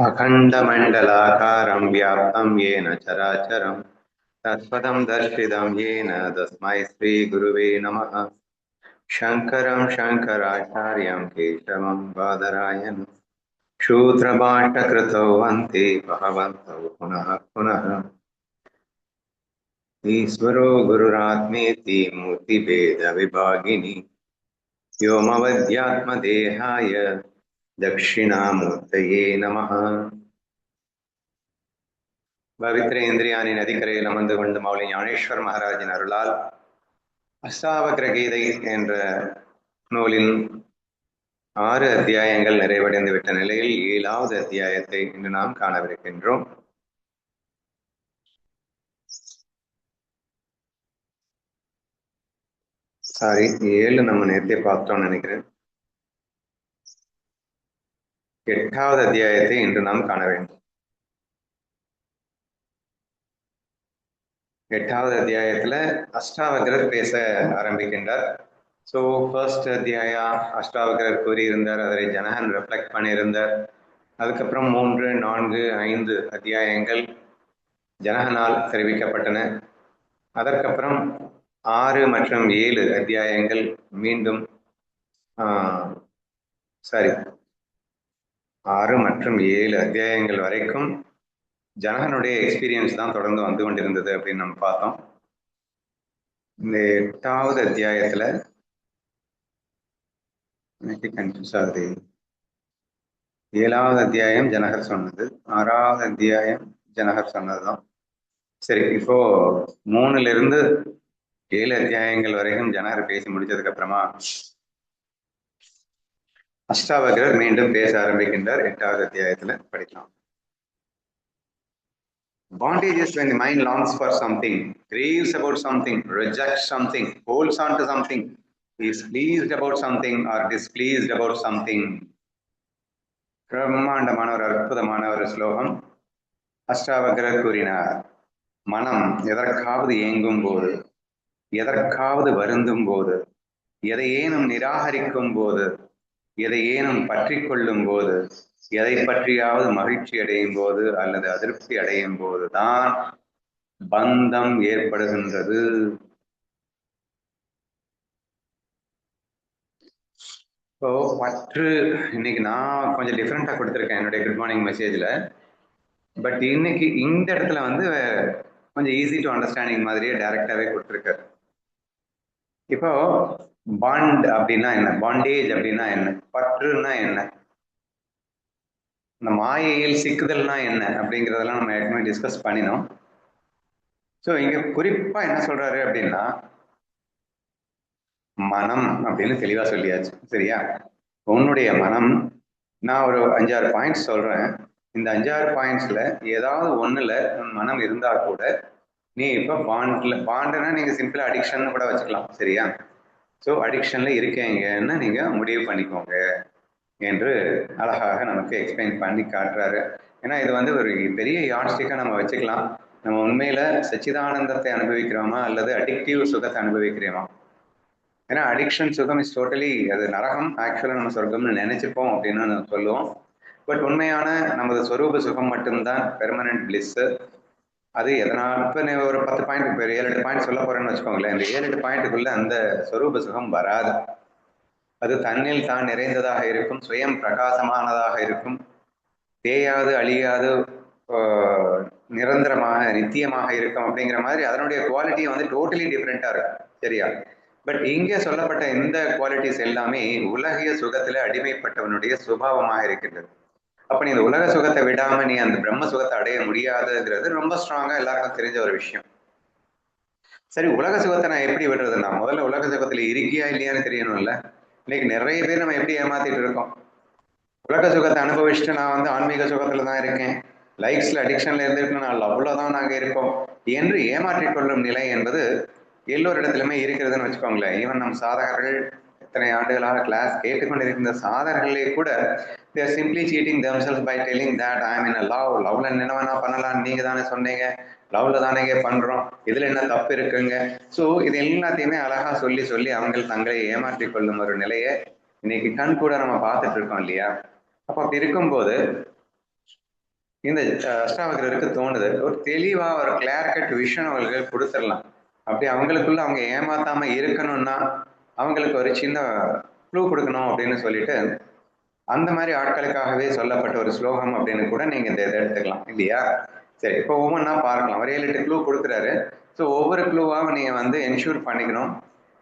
अखण्डमण्डलाकारं व्याप्तं येन चराचरं तत्पदं दर्शितं येन तस्मै श्रीगुरुवे नमः। शङ्करं शङ्कराचार्यं केशवं बादरायणं शूद्रभाष्यकृतौ वन्दे भगवन्तौ पुनः पुनः। ईश्वरो गुरुरात्मेति मूर्तिभेदविभागिनि व्योमवद्यात्मदेहाय दक्षिणामूर्तये नमः। பவித்ர இந்திரியானின் நதிக்கரையில் அமர்ந்து கொண்டு மௌலி ஞானேஸ்வர் மகாராஜின் அருளால் அஷ்டாவக்ர கீதை என்ற நூலின் 6 அத்தியாயங்கள் நிறைவடைந்து விட்ட நிலையில் 7வது அத்தியாயத்தை இன்று நாம் காணவிருக்கின்றோம். சாரி, 7 நம்ம நேரத்தை பார்த்தோம்னு நினைக்கிறேன். 8வது அத்தியாயத்தை இன்று நாம் காண வேண்டும். 8வது அத்தியாயத்துல அஷ்டாவக்ரர் பேச ஆரம்பிக்கின்றார். ஸோ ஃபர்ஸ்ட் அத்தியாயா அஷ்டாவக்ரர் கூறியிருந்தார், அதை ஜனகன் ரெஃப்ளெக்ட் பண்ணியிருந்தார். அதுக்கப்புறம் 3, 4, 5 அத்தியாயங்கள் ஜனகனால் தெரிவிக்கப்பட்டன. அதற்கப்புறம் 6 மற்றும் 7 அத்தியாயங்கள் மீண்டும் 6 மற்றும் 7 அத்தியாயங்கள் வரைக்கும் ஜனகனுடைய எக்ஸ்பீரியன்ஸ் தான் தொடர்ந்து வந்து கொண்டிருந்தது அப்படின்னு நம்ம பார்த்தோம். இந்த 8வது அத்தியாயத்துல எனக்கு கன்ஃபியூஸ் ஆகுது. 7வது அத்தியாயம் ஜனகர் சொன்னது, 6வது அத்தியாயம் ஜனகர் சொன்னதுதான். சரி, இப்போ 3ல இருந்து 7 அத்தியாயங்கள் வரைக்கும் ஜனகர் பேசி முடிச்சதுக்கு அப்புறமா அஷ்டாவக்ரர் மீண்டும் பேச ஆரம்பிக்கின்றார். 8வது அத்தியாயத்துல படிக்கலாம். Bondage is when the mind longs for something, craves about something, rejects something, holds on to something, is pleased about something or displeased about something. பிரம்மாண்டமான ஒரு அற்புதமான ஒரு ஸ்லோகம் அஷ்டாவக்ரர் கூறினார். மனம் எதற்காவது ஏங்கும் போது, எதற்காவது வருந்தும் போது, எதையேனும் நிராகரிக்கும் போது, எதையேனும் பற்றி கொள்ளும் போது, எதை பற்றியாவது மகிழ்ச்சி அடையும் போது அல்லது அதிருப்தி அடையும் போதுதான் பந்தம் ஏற்படுகின்றது. ஸோ பற்று இன்னைக்கு நான் கொஞ்சம் டிஃப்ரெண்டா கொடுத்துருக்கேன் என்னுடைய குட் மார்னிங் மெசேஜ்ல. பட் இன்னைக்கு இந்த இடத்துல வந்து கொஞ்சம் ஈஸி டு அண்டர்ஸ்டாண்டிங் மாதிரியே டைரக்டாவே கொடுத்துருக்காரு. இப்போ பாண்ட் அப்படின்னா என்ன, பாண்டேஜ் அப்படின்னா என்ன, பற்றுன்னா என்ன, இந்த மாயையில் சிக்குதல்னா என்ன அப்படிங்கிறதெல்லாம் நம்ம ஏற்கனவே டிஸ்கஸ் பண்ணினோம். ஸோ இங்க குறிப்பா என்ன சொல்றாரு அப்படின்னா மனம் அப்படின்னு தெளிவா சொல்லியாச்சு. சரியா? உன்னுடைய மனம், நான் ஒரு 5-6 பாயிண்ட்ஸ் சொல்றேன். இந்த 5-6 பாயிண்ட்ஸ்ல ஏதாவது ஒண்ணுல உன் மனம் இருந்தா கூட நீ இப்ப பாண்டுனா நீங்க சிம்பிளா அடிக்ஷன் கூட வச்சுக்கலாம். சரியா? ஸோ அடிக்ஷன்ல இருக்கீங்கன்னு நீங்க முடிவு பண்ணிக்கோங்க என்று அழகாக நமக்கு எக்ஸ்பிளைன் பண்ணி காட்டுறாரு. ஏன்னா இது வந்து ஒரு பெரிய யாட்ஸ்டிக்கா நம்ம வச்சுக்கலாம். நம்ம உண்மையில சச்சிதானந்தத்தை அனுபவிக்கிறோமா அல்லது அடிக்டிவ் சுகத்தை அனுபவிக்கிறோமா? ஏன்னா அடிக்ஷன் சுகம் இஸ் டோட்டலி அது நரகம், ஆக்சுவலா நம்ம சொர்க்கம்னு நினைச்சுப்போம் அப்படின்னு நம்ம சொல்லுவோம். பட் உண்மையான நமது சொரூப சுகம் மட்டும்தான் பெர்மனன்ட் பிளிஸ். அது எதனால் இப்போ ஒரு 10 பாயிண்ட், இப்போ 7-8 பாயிண்ட் சொல்ல போறேன்னு வச்சுக்கோங்களேன். இந்த 7-8 பாயிண்ட்டுக்குள்ள அந்த சொரூப சுகம் வராது. அது தன்னில் தான் நிறைந்ததாக இருக்கும், சுயம் பிரகாசமானதாக இருக்கும், தேயாது அழியாது நிரந்தரமாக நித்தியமாக இருக்கும். அப்படிங்கிற மாதிரி அதனுடைய குவாலிட்டி வந்து டோட்டலி டிஃப்ரெண்டா இருக்கும். சரியா? பட் இங்கே சொல்லப்பட்ட இந்த குவாலிட்டிஸ் எல்லாமே உலகிய சுகத்துல அடிமைப்பட்டவனுடைய சுபாவமாக இருக்கின்றது. அப்ப நீ இந்த உலக சுகத்தை விடாம நீ அந்த பிரம்ம சுகத்தை அடைய முடியாதுங்கிறது ரொம்ப ஸ்ட்ராங்கா எல்லாருக்கும் தெரிஞ்ச ஒரு விஷயம். சரி, உலக சுகத்தை நான் எப்படி விடுறதுன்னா, முதல்ல உலக சுகத்துல இருக்கியா இல்லையான்னு தெரியணும்ல. இன்னைக்கு நிறைய பேர் நம்ம எப்படி ஏமாத்திட்டு இருக்கோம். உலக சுகத்தை அனுபவிச்சுட்டு நான் வந்து ஆன்மீக சுகத்துல தான் இருக்கேன், லைக்ஸ்ல அடிக்ஷன்ல இருந்துட்டு நான் அவ்வளவுதான் நாங்க இருக்கோம் என்று ஏமாற்றிக் கொள்ளும் நிலை என்பது எல்லோரிடத்திலுமே இருக்கிறதுன்னு வச்சுக்கோங்களேன். ஈவன் நம் சாதகர்கள் இத்தனை ஆண்டுகளாக கிளாஸ் கேட்டுக்கொண்டிருக்கின்ற சாதகர்களே கூட they are simply cheating themselves by telling that I am in a love. லவ்ல என்ன வேணா பண்ணலாம், நீங்க தானே சொன்னீங்க, லவ்ல தானேங்க பண்றோம், இதுல என்ன தப்பு இருக்குங்க. ஸோ இது எல்லாத்தையுமே அழகா சொல்லி சொல்லி அவங்க தங்களை ஏமாற்றிக் கொள்ளும் ஒரு நிலையை இன்னைக்கு கண் கூட நம்ம பார்த்துட்டு இருக்கோம் இல்லையா? அப்ப அப்படி இருக்கும்போது இந்த அஷ்டாவகருக்கு தோணுது. ஒரு தெளிவா ஒரு கிளியர் கட் விஷன் அவங்களுக்கு கொடுத்துடலாம். அப்படி அவங்களுக்குள்ள அவங்க ஏமாத்தாம இருக்கணும்னா அவங்களுக்கு ஒரு சின்ன க்ளூ கொடுக்கணும் அப்படின்னு சொல்லிட்டு அந்த மாதிரி ஆட்களுக்காகவே சொல்லப்பட்ட ஒரு ஸ்லோகம் அப்படின்னு கூட நீங்க இதை எடுத்துக்கலாம் இல்லையா? சரி, இப்போ ஒவ்வொன்றா பார்க்கலாம். ஒரு 7-8 க்ளூ கொடுக்குறாரு. ஸோ ஒவ்வொரு க்ளூவாக நீங்க வந்து என்ஷூர் பண்ணிக்கணும்.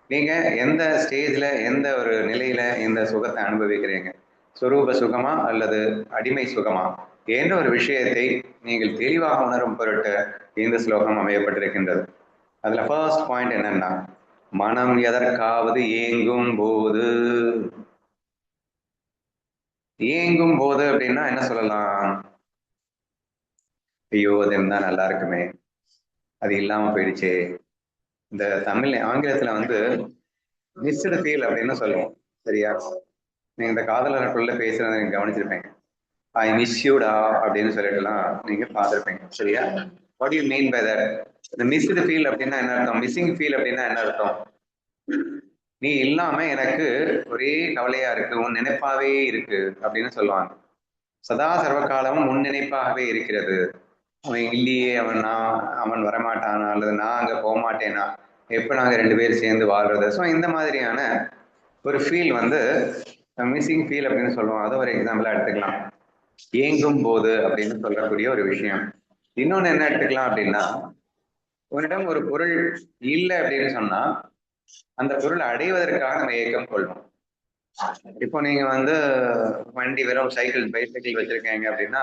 நீங்க எந்த ஸ்டேஜ்ல எந்த ஒரு நிலையில இந்த சுகத்தை அனுபவிக்கிறீங்க, சொரூப சுகமா அல்லது அடிமை சுகமா என்ற ஒரு விஷயத்தை நீங்கள் தெளிவாக உணரும் பொருட்டு இந்த ஸ்லோகம் அமையப்பட்டிருக்கின்றது. அதுல ஃபர்ஸ்ட் பாயிண்ட் என்னன்னா, மனம் எதற்காவது ஏங்கும் போது. ஏங்கும் போது அப்படின்னா என்ன சொல்லலாம்? ஐயோ அது இருந்தா நல்லா இருக்குமே, அது இல்லாம போயிடுச்சே. இந்த தமிழ் ஆங்கிலத்துல வந்து மிஸ்டு ஃபீல் அப்படின்னு சொல்லுவோம். சரியா? நீங்க இந்த காதலருக்குள்ள பேசுறத நீங்க கவனிச்சிருப்பீங்க. ஐ மிஸ் யூடா அப்படின்னு சொல்லிட்டுலாம் நீங்க பார்த்துருப்பீங்க. சரியா? What you mean by that? இந்த மிஸ்டு ஃபீல் அப்படின்னா என்ன அர்த்தம்? மிஸ்ஸிங் ஃபீல் அப்படின்னா என்ன அர்த்தம்? நீ இல்லாம எனக்கு ஒரே கவலையா இருக்கு, உன் நினைப்பாவே இருக்கு அப்படின்னு சொல்லுவாங்க. சதா சர்வகாலமும் உன் நினைப்பாகவே இருக்கிறது. அவன் இல்லையே, அவன் வரமாட்டானா அல்லது நான் அங்க போக மாட்டேனா, எப்ப நாங்க 2 பேரும் சேர்ந்து வாழ்றது. ஸோ இந்த மாதிரியான ஒரு ஃபீல் வந்து மிஸ்ஸிங் ஃபீல் அப்படின்னு சொல்லுவோம். அதை ஒரு எக்ஸாம்பிளா எடுத்துக்கலாம். ஏங்கும் போது அப்படின்னு சொல்லக்கூடிய ஒரு விஷயம். இன்னொன்னு என்ன எடுத்துக்கலாம் அப்படின்னா, உன்னிடம் ஒரு பொருள் இல்லை அப்படின்னு சொன்னா அந்த பொருளை அடைவதற்காக நம்ம ஏக்கம் கொள்வோம். இப்போ நீங்க வந்து வண்டி வெறும் பைசைக்கிள் வச்சிருக்கீங்க அப்படின்னா,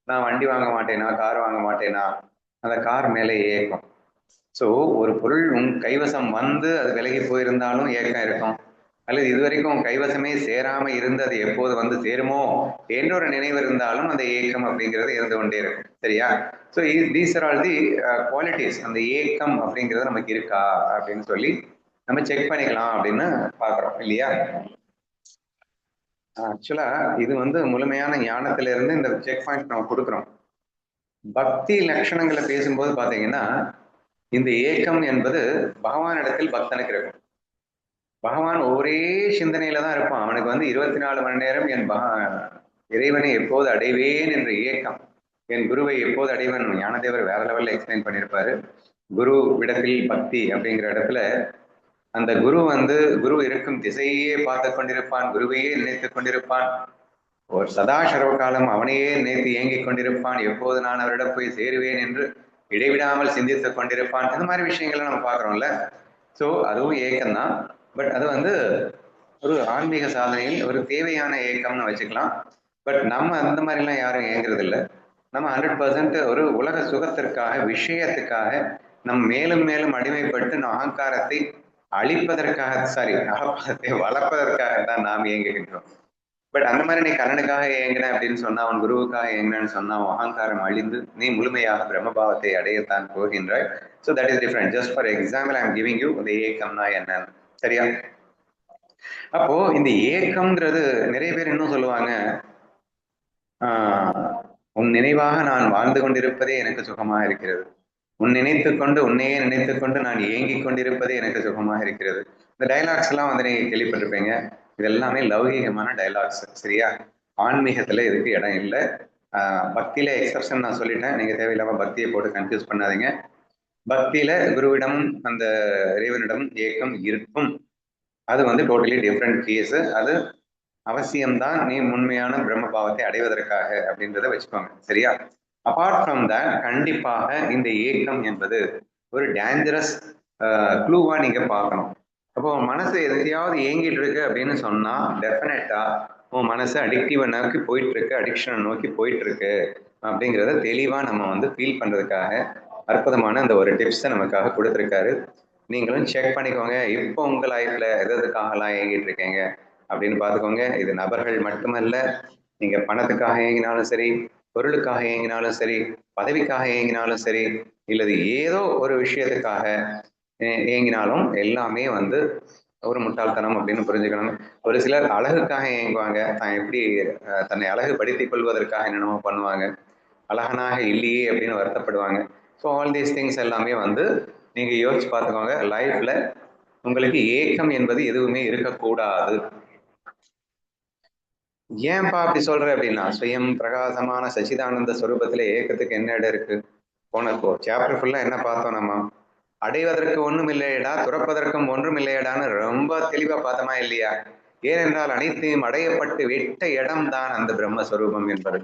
நான் வண்டி வாங்க மாட்டேனா, கார் வாங்க மாட்டேனா, அந்த கார் மேலே ஏக்கம். ஸோ ஒரு பொருள் உன் கைவசம் வந்து அது விலகி போயிருந்தாலும் ஏக்கம் இருக்கும். அல்லது இதுவரைக்கும் உன் கைவசமே சேராம இருந்து அது எப்போது வந்து சேருமோ என்ற ஒரு நினைவு இருந்தாலும் அந்த ஏக்கம் அப்படிங்கிறது இருந்து கொண்டே இருக்கும். சரியா? So these are all the qualities. அந்த ஏக்கம் அப்படிங்கிறது நமக்கு இருக்கா அப்படின்னு சொல்லி நம்ம செக் பண்ணிக்கலாம் அப்படின்னு பாக்குறோம் இல்லையா? ஆக்சுவலா இது வந்து முழுமையான ஞானத்தில இருந்து இந்த செக் பாயிண்ட் நம்ம கொடுக்குறோம். பக்தி லட்சணங்களை பேசும்போது பாத்தீங்கன்னா, இந்த ஏக்கம் என்பது பகவானிடத்தில் பக்தனுக்கு இருக்கும். பகவான் ஒரே சிந்தனையில தான் இருப்பான். அவனுக்கு வந்து 24 மணி நேரம் இறைவனை எப்போது அடைவேன் என்ற ஏக்கம், என் குருவை எப்போது அடைவன். ஞானதேவர் வேற லெவல்ல எக்ஸ்பிளைன் பண்ணியிருப்பாரு. குரு விடத்தில் பக்தி அப்படிங்கிற இடத்துல அந்த குரு வந்து குரு இருக்கும் திசையே பார்த்து கொண்டிருப்பான், குருவையே நினைத்துக் கொண்டிருப்பான். ஒரு சதா சர்வகாலம் அவனையே நினைத்து ஏங்கிக் கொண்டிருப்பான். எப்போது நான் அவரிடம் போய் சேருவேன் என்று இடைவிடாமல் சிந்தித்துக் கொண்டிருப்பான். இந்த மாதிரி விஷயங்களை நம்ம பார்க்குறோம்ல. ஸோ அதுவும் ஏக்கம்தான். பட் அது வந்து ஒரு ஆன்மீக சாதனையில் ஒரு தேவையான ஏக்கம்னு வச்சுக்கலாம். பட் நம்ம அந்த மாதிரிலாம் யாரும் ஏங்குறது இல்லை. நம்ம 100% ஒரு உலக சுகத்திற்காக, விஷயத்துக்காக நம் மேலும் மேலும் அடிமைப்பட்டு நம் அகங்காரத்தை அழிப்பதற்காக, சாரி, அகப்பாதத்தை வளர்ப்பதற்காக தான் நாம் இயங்குகின்றோம். பட் அந்த மாதிரி நீ கண்ணனுக்காக ஏங்கின அப்படின்னு சொன்னா, அவன் குருவுக்காக ஏங்கினு சொன்னா, அவன் அகங்காரம் அழிந்து நீ முழுமையாக பிரம்மபாவத்தை அடையத்தான் போகின்றாய். So that is different. Just for example I am giving you இந்த ஏக்கம்னா என்னன்னு. சரியா? அப்போ இந்த ஏக்கம்ங்கிறது நிறைய பேர் இன்னும் சொல்லுவாங்க, உன் நினைவாக நான் வாழ்ந்து கொண்டிருப்பதே எனக்கு சுகமாக இருக்கிறது. உன் நினைத்துக் கொண்டு உன்னையே நினைத்துக் கொண்டு நான் ஏங்கிக் கொண்டிருப்பதே எனக்கு சுகமாக இருக்கிறது. இந்த டைலாக்ஸ் எல்லாம் வந்து நீங்க கேள்விப்பட்டிருப்பீங்க. இது எல்லாமே லௌகீகமான டைலாக்ஸ். சரியா? ஆன்மீகத்துல இதுக்கு இடம் இல்லை. பக்தியில எக்ஸப்ஷன் நான் சொல்லிட்டேன். நீங்க தேவையில்லாம பக்தியை போட்டு கன்ஃபியூஸ் பண்ணாதீங்க. பக்தியில குருவிடம் அந்த இறைவனிடம் ஏக்கம் இருக்கும். அது வந்து டோட்டலி டிஃப்ரெண்ட் கேஸ். அது அவசியம்தான் நீ உண்மையான பிரம்ம பாவத்தை அடைவதற்காக அப்படின்றத வச்சுக்கோங்க. சரியா? அபார்ட் ஃப்ரம் தட், கண்டிப்பாக இந்த ஏக்கம் என்பது ஒரு டேஞ்சரஸ் க்ளூவா நீங்க பார்க்கணும். அப்போ மனசு எதையாவது ஏங்கிட்டு இருக்கு அப்படின்னு சொன்னா டெஃபினட்டா உன் மனசு அடிக்டிவை நோக்கி போயிட்டு இருக்கு, அடிக்ஷனை நோக்கி போயிட்டு இருக்கு அப்படிங்கிறத தெளிவா நம்ம வந்து ஃபீல் பண்றதுக்காக அற்புதமான அந்த ஒரு டிப்ஸை நமக்காக கொடுத்துருக்காரு. நீங்களும் செக் பண்ணிக்கோங்க. இப்போ உங்க லைஃப்ல எதுக்காகலாம் ஏங்கிட்டு இருக்கீங்க அப்படின்னு பார்த்துக்கோங்க. இது நபர்கள் மட்டுமல்ல. நீங்க பணத்துக்காக ஏங்கினாலும் சரி, பொருளுக்காக ஏங்கினாலும் சரி, பதவிக்காக ஏங்கினாலும் சரி, இல்லது ஏதோ ஒரு விஷயத்துக்காக ஏங்கினாலும் எல்லாமே வந்து ஒரு முட்டாள்தனம் அப்படின்னு புரிஞ்சுக்கணும். ஒரு சிலர் அழகுக்காக ஏங்குவாங்க. தான் எப்படி தன்னை அழகுபடுத்திக் கொள்வதற்காக என்னென்னமோ பண்ணுவாங்க. அழகனாக இல்லையே அப்படின்னு வருத்தப்படுவாங்க. ஸோ ஆல் தீஸ் திங்ஸ் எல்லாமே வந்து நீங்க யோசிச்சு பார்த்துக்கோங்க. லைஃப்ல உங்களுக்கு ஏக்கம் என்பது எதுவுமே இருக்கக்கூடாது. ஏன்பா அப்படி சொல்ற அப்படின்னா, சுயம் பிரகாசமான சச்சிதானந்த ஸ்வரூபத்துல ஏக்கத்துக்கு என்ன இடம் இருக்கு? போனப்போ சாப்டர் ஃபுல்லா என்ன பார்த்தோம் நம்ம? அடைவதற்கு ஒன்றும் இல்லையடா, துறப்பதற்கும் ஒன்றும் இல்லையடான்னு ரொம்ப தெளிவா பார்த்தோமா இல்லையா? ஏனென்றால் அனைத்தையும் அடையப்பட்டு விட்ட இடம்தான் அந்த பிரம்மஸ்வரூபம் என்பது.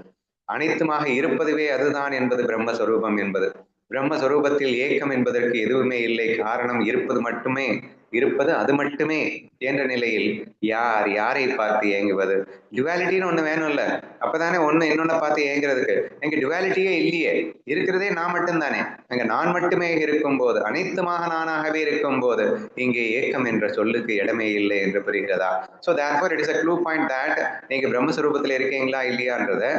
அனைத்துமாக இருப்பதுவே அதுதான் என்பது பிரம்மஸ்வரூபம் என்பது. பிரம்மஸ்வரூபத்தில் ஏக்கம் என்பதற்கு எதுவுமே இல்லை. காரணம் இருப்பது மட்டுமே, இருப்பது அது மட்டுமே என்ற நிலையில் யார் யாரை பார்த்து ஏங்குவது? டுவாலிட்டின்னு ஒண்ணு வேணும்ல, அப்பதானே ஒண்ணு இன்னொன்னு பார்த்து ஏங்குறதுக்கு. எங்க டுவாலிட்டியே இல்லையே, இருக்கிறதே நான் மட்டும்தானே. அங்க நான் மட்டுமே இருக்கும் போது, அனைத்துமாக நானாகவே இருக்கும் போது இங்கே ஏக்கம் என்ற சொல்லுக்கு இடமே இல்லை என்று புரிகிறதா? So therefore it is a clue point that நீங்க பிரம்மஸ்வரூபத்தில் இருக்கீங்களா இல்லையான்றத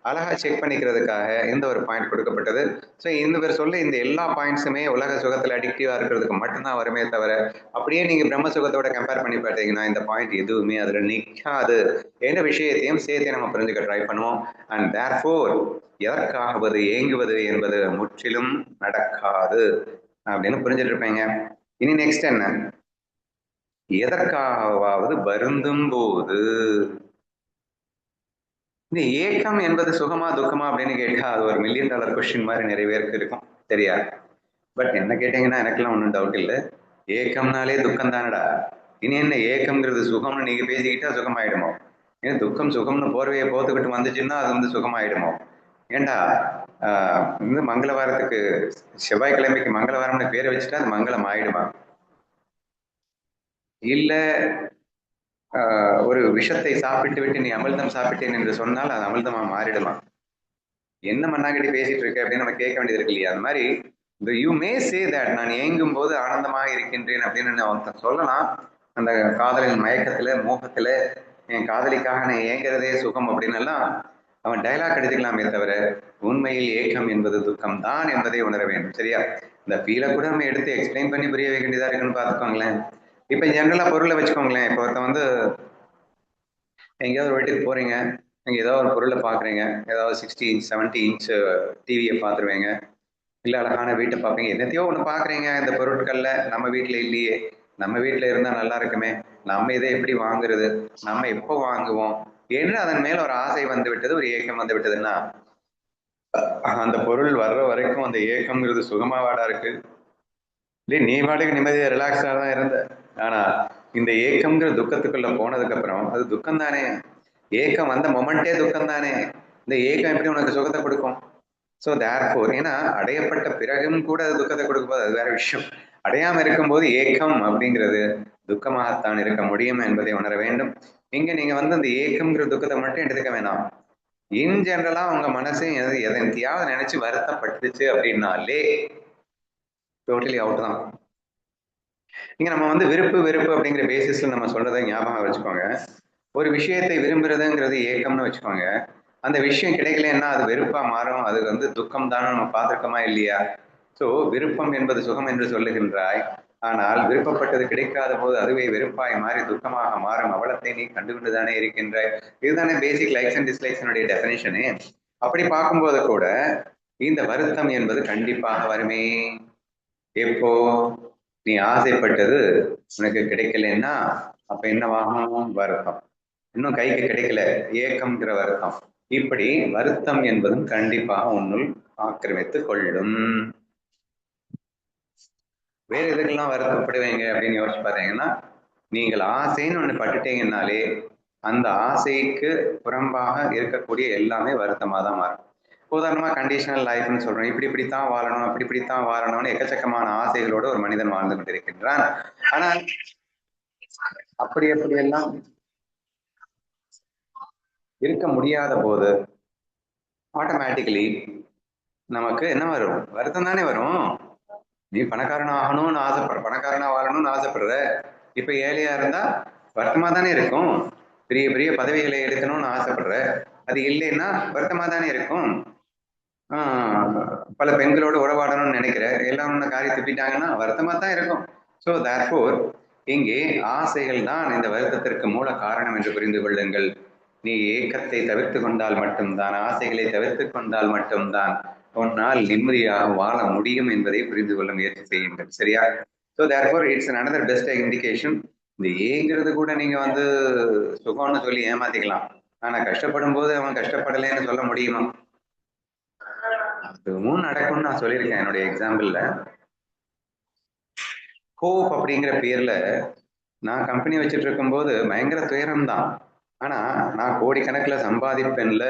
அழகா செக் பண்ணிக்கிறதுக்காக இந்த ஒரு பாயிண்ட் கொடுக்கப்பட்டது. ஸோ இந்த பேர் சொல்ல இந்த எல்லா பாயிண்ட்ஸுமே உலக சுகத்தில் அடிக்டிவா இருக்கிறதுக்கு மட்டும்தான் வருமே தவிர, அப்படியே நீங்க பிரம்ம சுகத்தோட கம்பேர் பண்ணி பார்த்தீங்கன்னா இந்த பாயிண்ட் எதுவுமே அதுல நிற்காது என்ற விஷயத்தையும் சேர்த்து நம்ம புரிஞ்சுக்க ட்ரை பண்ணுவோம். அண்ட் தேர்ஃபோர் எதற்காவது ஏங்குவது என்பது முற்றிலும் நடக்காது அப்படின்னு புரிஞ்சுட்டு இருப்பீங்க. இனி நெக்ஸ்ட் என்ன? எதற்காகவாவது வருந்தும் போது, இந்த ஏக்கம் என்பது சுகமா துக்கமா அப்படின்னு கேட்டா அது ஒரு $1,000,000 கொஸ்டின் மாதிரி நிறைய பேருக்கு இருக்கும், சரியா? பட் என்ன கேட்டீங்கன்னா எனக்கெல்லாம் ஒன்றும் டவுட் இல்லை. ஏக்கம்னாலே துக்கம் தானடா. இனி என்ன ஏக்கம்ங்கிறது சுகம்னு நீங்க பேசிக்கிட்டா சுகமாயிடுமோ? ஏன் துக்கம் சுகம்னு போர்வையை போத்துக்கிட்டு வந்துச்சுன்னா அது வந்து சுகமாயிடுமோ? ஏண்டா இந்த மங்களவாரத்துக்கு செவ்வாய்க்கிழமைக்கு மங்களவாரம்னு பேரை வச்சுட்டா அது மங்களம் ஆயிடுமா? இல்ல ஒரு விஷத்தை சாப்பிட்டு விட்டு நீ அமிர்தம் சாப்பிட்டேன் என்று சொன்னால் அது அமிர்தமா மாறிடலாம். என்ன மண்ணாங்கட்டி பேசிட்டு இருக்க அப்படின்னு நம்ம கேட்க வேண்டியது இருக்கு இல்லையா? அந்த மாதிரி யூ மே சே தட் நான் ஏங்கும் போது ஆனந்தமாக இருக்கின்றேன் அப்படின்னு ஒருத்தன் சொல்லலாம். அந்த காதலின் மயக்கத்துல மோகத்துல என் காதலிக்காக நான் ஏங்கிறதே சுகம் அப்படின்னு எல்லாம் அவன் டைலாக் எடுத்துக்கலாமே தவிர உண்மையில் ஏக்கம் என்பது துக்கம் தான் என்பதை உணர வேண்டும், சரியா? இந்த ஃபீலை கூட நம்ம எடுத்து எக்ஸ்பிளைன் பண்ணி புரிய வைக்க வேண்டியதா இருக்குன்னு பார்த்துக்கோங்களேன். இப்ப ஜென்ரலா பொருளை வச்சுக்கோங்களேன். இப்போ ஒருத்தன் வந்து எங்கேயாவது ஒரு வீட்டுக்கு போறீங்க, நீங்க ஏதாவது ஒரு பொருளை பாக்குறீங்க, ஏதாவது 60 இன்ச் 70 இன்ச் டிவியை பார்த்துருவீங்க, இல்ல அழகான வீட்டை பார்ப்பீங்க, என்னத்தையோ ஒண்ணு பாக்குறீங்க. இந்த பொருட்கள்ல நம்ம வீட்டுல இல்லையே, நம்ம வீட்டுல இருந்தா நல்லா இருக்குமே, நம்ம இதை எப்படி வாங்குறது, நம்ம எப்போ வாங்குவோம் என்று அதன் மேல ஒரு ஆசை வந்து விட்டது, ஒரு ஏக்கம் வந்து விட்டதுன்னா அந்த பொருள் வர்ற வரைக்கும் அந்த ஏக்கம்ங்கிறது சுகமாவாடா இருக்கு? இல்லை, நீ பாட்டுக்கு நிம்மதியா ரிலாக்ஸா தான் இருந்த. ஆனா இந்த ஏக்கம்ங்கிற துக்கத்துக்குள்ள போனதுக்கு அப்புறம் அது துக்கம் தானே. ஏக்கம் வந்த மொமெண்டே துக்கம் தானே. இந்த ஏக்கம் எப்படி உனக்கு சுகத்தை கொடுக்கும்? ஸோ தேர்ஃபோர், ஏன்னா அடையப்பட்ட பிறகும் கூட அது துக்கத்தை கொடுக்கும்போது அது வேற விஷயம். அடையாம இருக்கும்போது ஏக்கம் அப்படிங்கிறது துக்கமாகத்தான் இருக்க முடியும் என்பதை உணர வேண்டும். இங்க நீங்க வந்து அந்த ஏக்கம்ங்கிற துக்கத்தை மட்டும் எடுத்துக்க வேணாம். இன் ஜெனரலா உங்க மனசு எதையாவது நினைச்சு வருத்தப்பட்டுச்சு அப்படின்னாலே டோட்டலி அவுட் தான். இங்க நம்ம வந்து விருப்பு வெறுப்பு அப்படிங்கிற பேசிஸ்ல நம்ம சொல்றதை ஞாபகம் வச்சுக்கோங்க. ஒரு விஷயத்தை விரும்புறதுங்கிறது ஏக்கம்னு வச்சுக்கோங்க. அந்த விஷயம் கிடைக்கலன்னா அது வெறுப்பா மாறும், அது வந்து துக்கம் தான் நம்ம பார்த்திருக்கோமா இல்லையா? ஸோ விருப்பம் என்பது சுகம் என்று சொல்லுகின்றாய், ஆனால் விருப்பப்பட்டது கிடைக்காத போது அதுவே வெறுப்பாய் மாறி துக்கமாக மாறும் அவலத்தை நீ கண்டுகொண்டுதானே இருக்கின்றாய். இதுதானே பேசிக் லைக்ஸ் அண்ட் டிஸ்லைக்ஸினுடைய டெஃபினேஷனே. அப்படி பார்க்கும்போது கூட இந்த வருத்தம் என்பது கண்டிப்பாக வருமே. எப்போ நீ ஆசைப்பட்டது உனக்கு கிடைக்கலன்னா அப்ப என்னவாகும்? வருத்தம். இன்னும் கைக்கு கிடைக்கல, ஏக்கம்ங்கிற வருத்தம். இப்படி வருத்தம் என்பதும் கண்டிப்பாக உன்னுள் ஆக்கிரமித்துக் கொள்ளும். வேற எதுக்கெல்லாம் வருத்தப்படுவீங்க அப்படின்னு யோசிச்சு பாத்தீங்கன்னா, நீங்கள் ஆசைன்னு ஒண்ணு பட்டுட்டீங்கன்னாலே அந்த ஆசைக்கு புறம்பாக இருக்கக்கூடிய எல்லாமே வருத்தமா தான் மாறும். உதாரணமா கண்டிஷனல் லைஃப்னு சொல்றோம். இப்படி இப்படித்தான் வாழணும், அப்படி இப்படித்தான் வாழணும்னு எக்கச்சக்கமான ஆசைகளோடு ஒரு மனிதன் வாழ்ந்து கொண்டிருக்கின்றான். ஆனால் அப்படி எல்லாம் இருக்க முடியாத போது ஆட்டோமேட்டிக்கலி நமக்கு என்ன வரும்? வருத்தம் தானே வரும். நீ பணக்காரன் ஆகணும்னு ஆசைப்படுற, பணக்காரனா வாழணும்னு ஆசைப்படுற, இப்ப ஏழையா இருந்தா வருத்தமா தானே இருக்கும். பெரிய பெரிய பதவிகளை எடுக்கணும்னு ஆசைப்படுற, அது இல்லைன்னா வருத்தமா தானே இருக்கும். பல பெண்களோடு உறவாடணும்னு நினைக்கிற, எல்லாம் ஒண்ணு காரி துப்பிட்டாங்கன்னா வருத்தமா தான் இருக்கும். ஸோ தேர்ஃபோர் இங்கே ஆசைகள் தான் இந்த வருத்தத்திற்கு மூல காரணம் என்று புரிந்து கொள்ளுங்கள். நீ ஏக்கத்தை தவிர்த்து கொண்டால் மட்டும்தான், ஆசைகளை தவிர்த்து கொண்டால் மட்டும்தான் உன்னால் நிம்மதியாக வாழ முடியும் என்பதை புரிந்து கொள்ள முயற்சி செய்யுங்கள், சரியா? So therefore it's another best indication. இந்த ஏங்கிறது கூட நீங்க வந்து சுகம்னு சொல்லி ஏமாத்திக்கலாம். ஆனா கஷ்டப்படும் போது அவன் கஷ்டப்படலைன்னு சொல்ல முடியுமா? அதுவும் நடக்கும்னு நான் சொல்லியிருக்கேன் என்னுடைய எக்ஸாம்பிள்ல. ஹோப் அப்படிங்கிற பேர்ல நான் கம்பெனி வச்சுட்டு இருக்கும்போது பயங்கர துயரம் தான். ஆனா நான் கோடிக்கணக்கில் சம்பாதிப்பேன்ல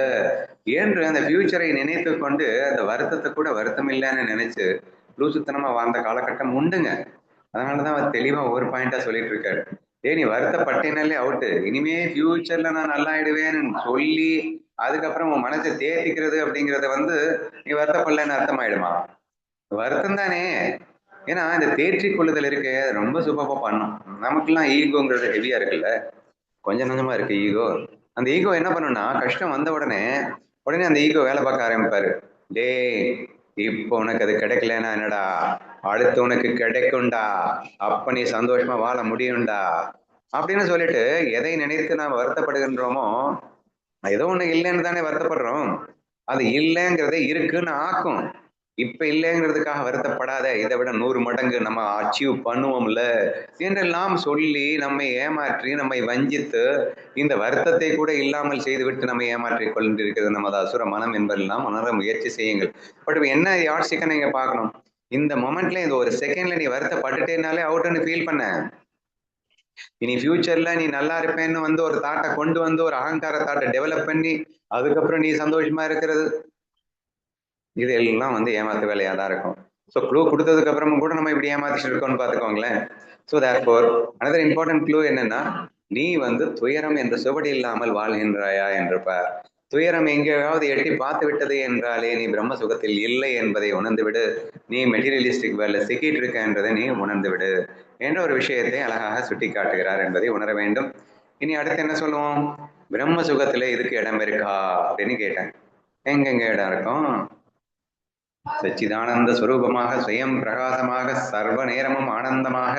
என்று அந்த ஃபியூச்சரை நினைத்து கொண்டு அந்த வருத்தத்தை கூட வருத்தம் இல்லைன்னு நினைச்சு லூசுத்தனமா வாழ்ந்த காலகட்டம் உண்டுங்க. அதனாலதான் அவர் தெளிவா ஒரு பாயிண்டா சொல்லிட்டு இருக்காரு. நீ வருத்தப்பட்டேனாலே அவுட்டு, இனிமே ஃபியூச்சர்ல நான் நல்லா ஆயிடுவேன்னு சொல்லி அதுக்கப்புறம் உன் மனசை தேர்த்திக்கிறது அப்படிங்கறத நீ வருத்தப்படலன்னு அர்த்தமாயிடுமா? வருத்தம் தானே. ஏன்னா இந்த தேர்ச்சி கொள்ளுதல் இருக்கு ரொம்ப சூப்பரா பண்ணும். நமக்குலாம் ஈகோங்கிறது ஹெவியா இருக்குல்ல, கொஞ்சம் கொஞ்சமா இருக்கு ஈகோ. அந்த ஈகோ என்ன பண்ணும்னா கஷ்டம் வந்த உடனே அந்த ஈகோ வேலை பார்க்க ஆரம்பிப்பாரு. டே இப்போ உனக்கு அது கிடைக்கலன்னா என்னடா, அடுத்து உனக்கு கிடைக்கும்டா, அப்ப நீ சந்தோஷமா வாழ முடியும்டா அப்படின்னு சொல்லிட்டு எதை நினைத்து நாம் வருத்தப்படுகின்றோமோ, ஏதோ ஒண்ணு இல்லைன்னு தானே வருத்தப்படுறோம். அது இல்லைங்கிறதே இருக்குன்னு ஆக்கும். இப்ப இல்லைங்கிறதுக்காக வருத்தப்படாத, இதை விட 100 மடங்கு நம்ம அச்சீவ் பண்ணுவோம்ல என்றெல்லாம் சொல்லி நம்மை ஏமாற்றி நம்மை வஞ்சித்து இந்த வருத்தத்தை கூட இல்லாமல் செய்துவிட்டு நம்மை ஏமாற்றிக் கொண்டிருக்கிறது நமது அசுர மனம் என்பதெல்லாம் உணர முயற்சி செய்யுங்கள். பட் என்ன யாட்சிக்க நீங்க பார்க்கணும், இந்த மொமெண்ட்ல இந்த ஒரு செகண்ட்ல நீ வருத்தப்பட்டுட்டேனாலே அவுட்னு ஃபீல் பண்ண. இனி ஃபியூச்சர்ல நீ நல்லா இருப்பேன்னு ஒரு தாட்டை கொண்டு ஒரு அகங்கார தாட்டை டெவலப் பண்ணி அதுக்கப்புறம் நீ சந்தோஷமா இருக்கிறது, இது எல்லாம் ஏமாத்து வேலையா தான் இருக்கும். ஸோ க்ளூ கொடுத்ததுக்கு அப்புறமும் கூட நம்ம இப்படி ஏமாத்திட்டு இருக்கோம்னு பார்த்துக்கோங்களேன். So therefore another important clue என்னன்னா, நீ துயரம் என்ற சுவடி இல்லாமல் வாழ்கின்றாயா என்று பார். துயரம் எங்கேயாவது எட்டி பார்த்து விட்டது என்றாலே நீ பிரம்ம சுகத்தில் இல்லை என்பதை உணர்ந்து விடு. நீ மெட்டீரியலிஸ்டிக் வேலை சிக்கிட்டு இருக்க என்பதை நீ உணர்ந்து விடு என்ற ஒரு விஷயத்தை அழகாக சுட்டி காட்டுகிறார் என்பதை உணர வேண்டும். இனி அடுத்து என்ன சொல்லுவோம், பிரம்ம சுகத்துல இதுக்கு இடம் இருக்கா அப்படின்னு கேட்டேன். எங்கெங்க இடம் இருக்கும்? சச்சிதானந்த சுரூபமாக சுயம் பிரகாசமாக சர்வ நேரமும் ஆனந்தமாக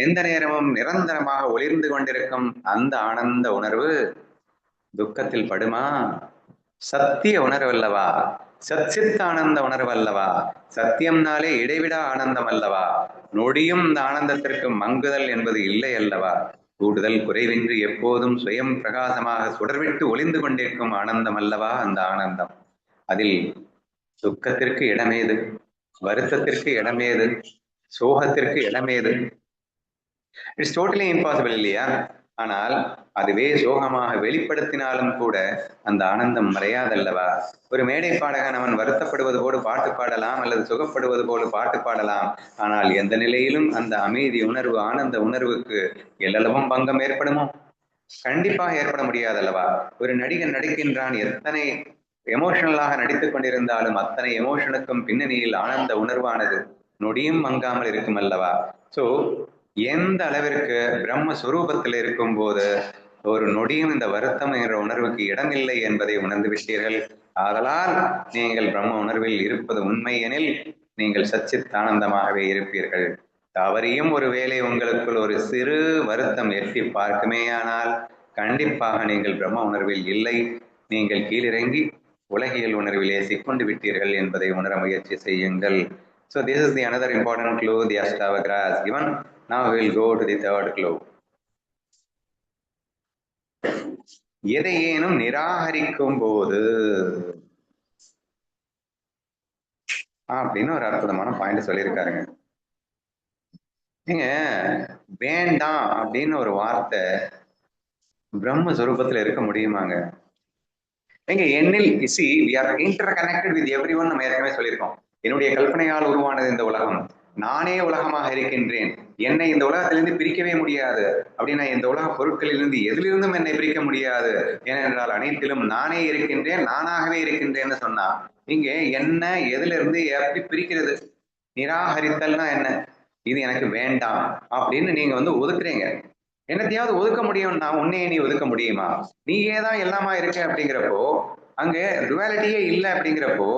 எந்த நேரமும் நிரந்தரமாக ஒளிர்ந்து கொண்டிருக்கும் அந்த ஆனந்த உணர்வு துக்கத்தில் படுமா? சத்திய உணர்வு அல்லவா, சச்சித் ஆனந்த உணர்வு அல்லவா, சத்தியம்னாலே இடைவிடா ஆனந்தம் அல்லவா, நொடியும் இந்த ஆனந்தத்திற்கு மங்குதல் என்பது இல்லை அல்லவா, கூடுதல் குறைவின்றி எப்போதும் சுயம் பிரகாசமாக சுடர்விட்டு ஒளிந்து கொண்டிருக்கும் ஆனந்தம் அல்லவா அந்த ஆனந்தம். அதில் துக்கத்திற்கு இடமேது, வருத்தத்திற்கு இடமேது, சோகத்திற்கு இடமேது? இட்ஸ் டோட்டலி இம்பாசிபிள் இல்லையா? ஆனால் அதுவே சோகமாக வெளிப்படுத்தினாலும் கூட அந்த ஆனந்தம் மறையாதல்லவா? ஒரு மேடை பாடகன் அவன் வருத்தப்படுவது போல பாட்டு பாடலாம் அல்லது சுகப்படுவது போல பாட்டு பாடலாம். ஆனால் எந்த நிலையிலும் அந்த அமைதி உணர்வு ஆனந்த உணர்வுக்கு எல்லளவும் பங்கம் ஏற்படுமோ? கண்டிப்பாக ஏற்பட முடியாதல்லவா? ஒரு நடிகன் நடிக்கின்றான், எத்தனை எமோஷனலாக நடித்துக் கொண்டிருந்தாலும் அத்தனை எமோஷனுக்கும் பின்னணியில் ஆனந்த உணர்வானது நொடியும் மங்காமல் இருக்கும் அல்லவா? சோ எந்த அளவிற்கு பிரம்ம சுரூபத்தில் இருக்கும் போது ஒரு நொடியும் இந்த வருத்தம் என்ற உணர்வுக்கு இடமில்லை என்பதை உணர்ந்து விட்டீர்கள். ஆதலால் நீங்கள் பிரம்ம உணர்வில் இருப்பது உண்மை எனில் நீங்கள் சச்சித் ஆனந்தமாகவே இருப்பீர்கள். தவறியும் ஒருவேளை உங்களுக்குள் ஒரு சிறு வருத்தம் எட்டி பார்க்குமேயானால் கண்டிப்பாக நீங்கள் பிரம்ம உணர்வில் இல்லை, நீங்கள் கீழிறங்கி உலகியல் உணர்விலே சிக்கொண்டு விட்டீர்கள் என்பதை உணர முயற்சி செய்யுங்கள். So this is the another important clue the Ashtavakra has given. Now we will go to the third clue. எதையேனும் நிராகரிக்கும் போது அப்படின்னு ஒரு அற்புதமான பாயிண்ட் சொல்லியிருக்காருங்க. நீங்க வேண்டாம் அப்படின்னு ஒரு வார்த்தை பிரம்ம சுரூபத்துல இருக்க முடியுமாங்க? எங்க எண்ணில் EC we are interconnected with everyone. நம்ம ஏற்கனவே சொல்லியிருக்கோம், என்னுடைய கல்பனையால் உருவானது இந்த உலகம், நானே உலகமாக இருக்கின்றேன், என்னை இந்த உலகத்திலிருந்து பிரிக்கவே முடியாது அப்படின்னா இந்த உலக பொருட்களிலிருந்து எதிலிருந்தும் என்னை பிரிக்க முடியாது, ஏனென்றால் அனைத்திலும் நானே இருக்கின்றேன், நானாகவே இருக்கின்றேன்னு சொன்னா இங்க என்ன எதுல இருந்து எப்படி பிரிக்கிறது? நிராகரித்தல்னா என்ன? இது எனக்கு வேண்டாம் அப்படின்னு நீங்க ஒதுக்குறீங்க. என்னத்தையாவது ஒதுக்க முடியும்னா உன்னையே நீ ஒதுக்க முடியுமா? நீயே தான் எல்லாமா இருக்க அப்படிங்கிறப்போ, அங்க டுவாலிட்டியே இல்லை அப்படிங்கிறப்போ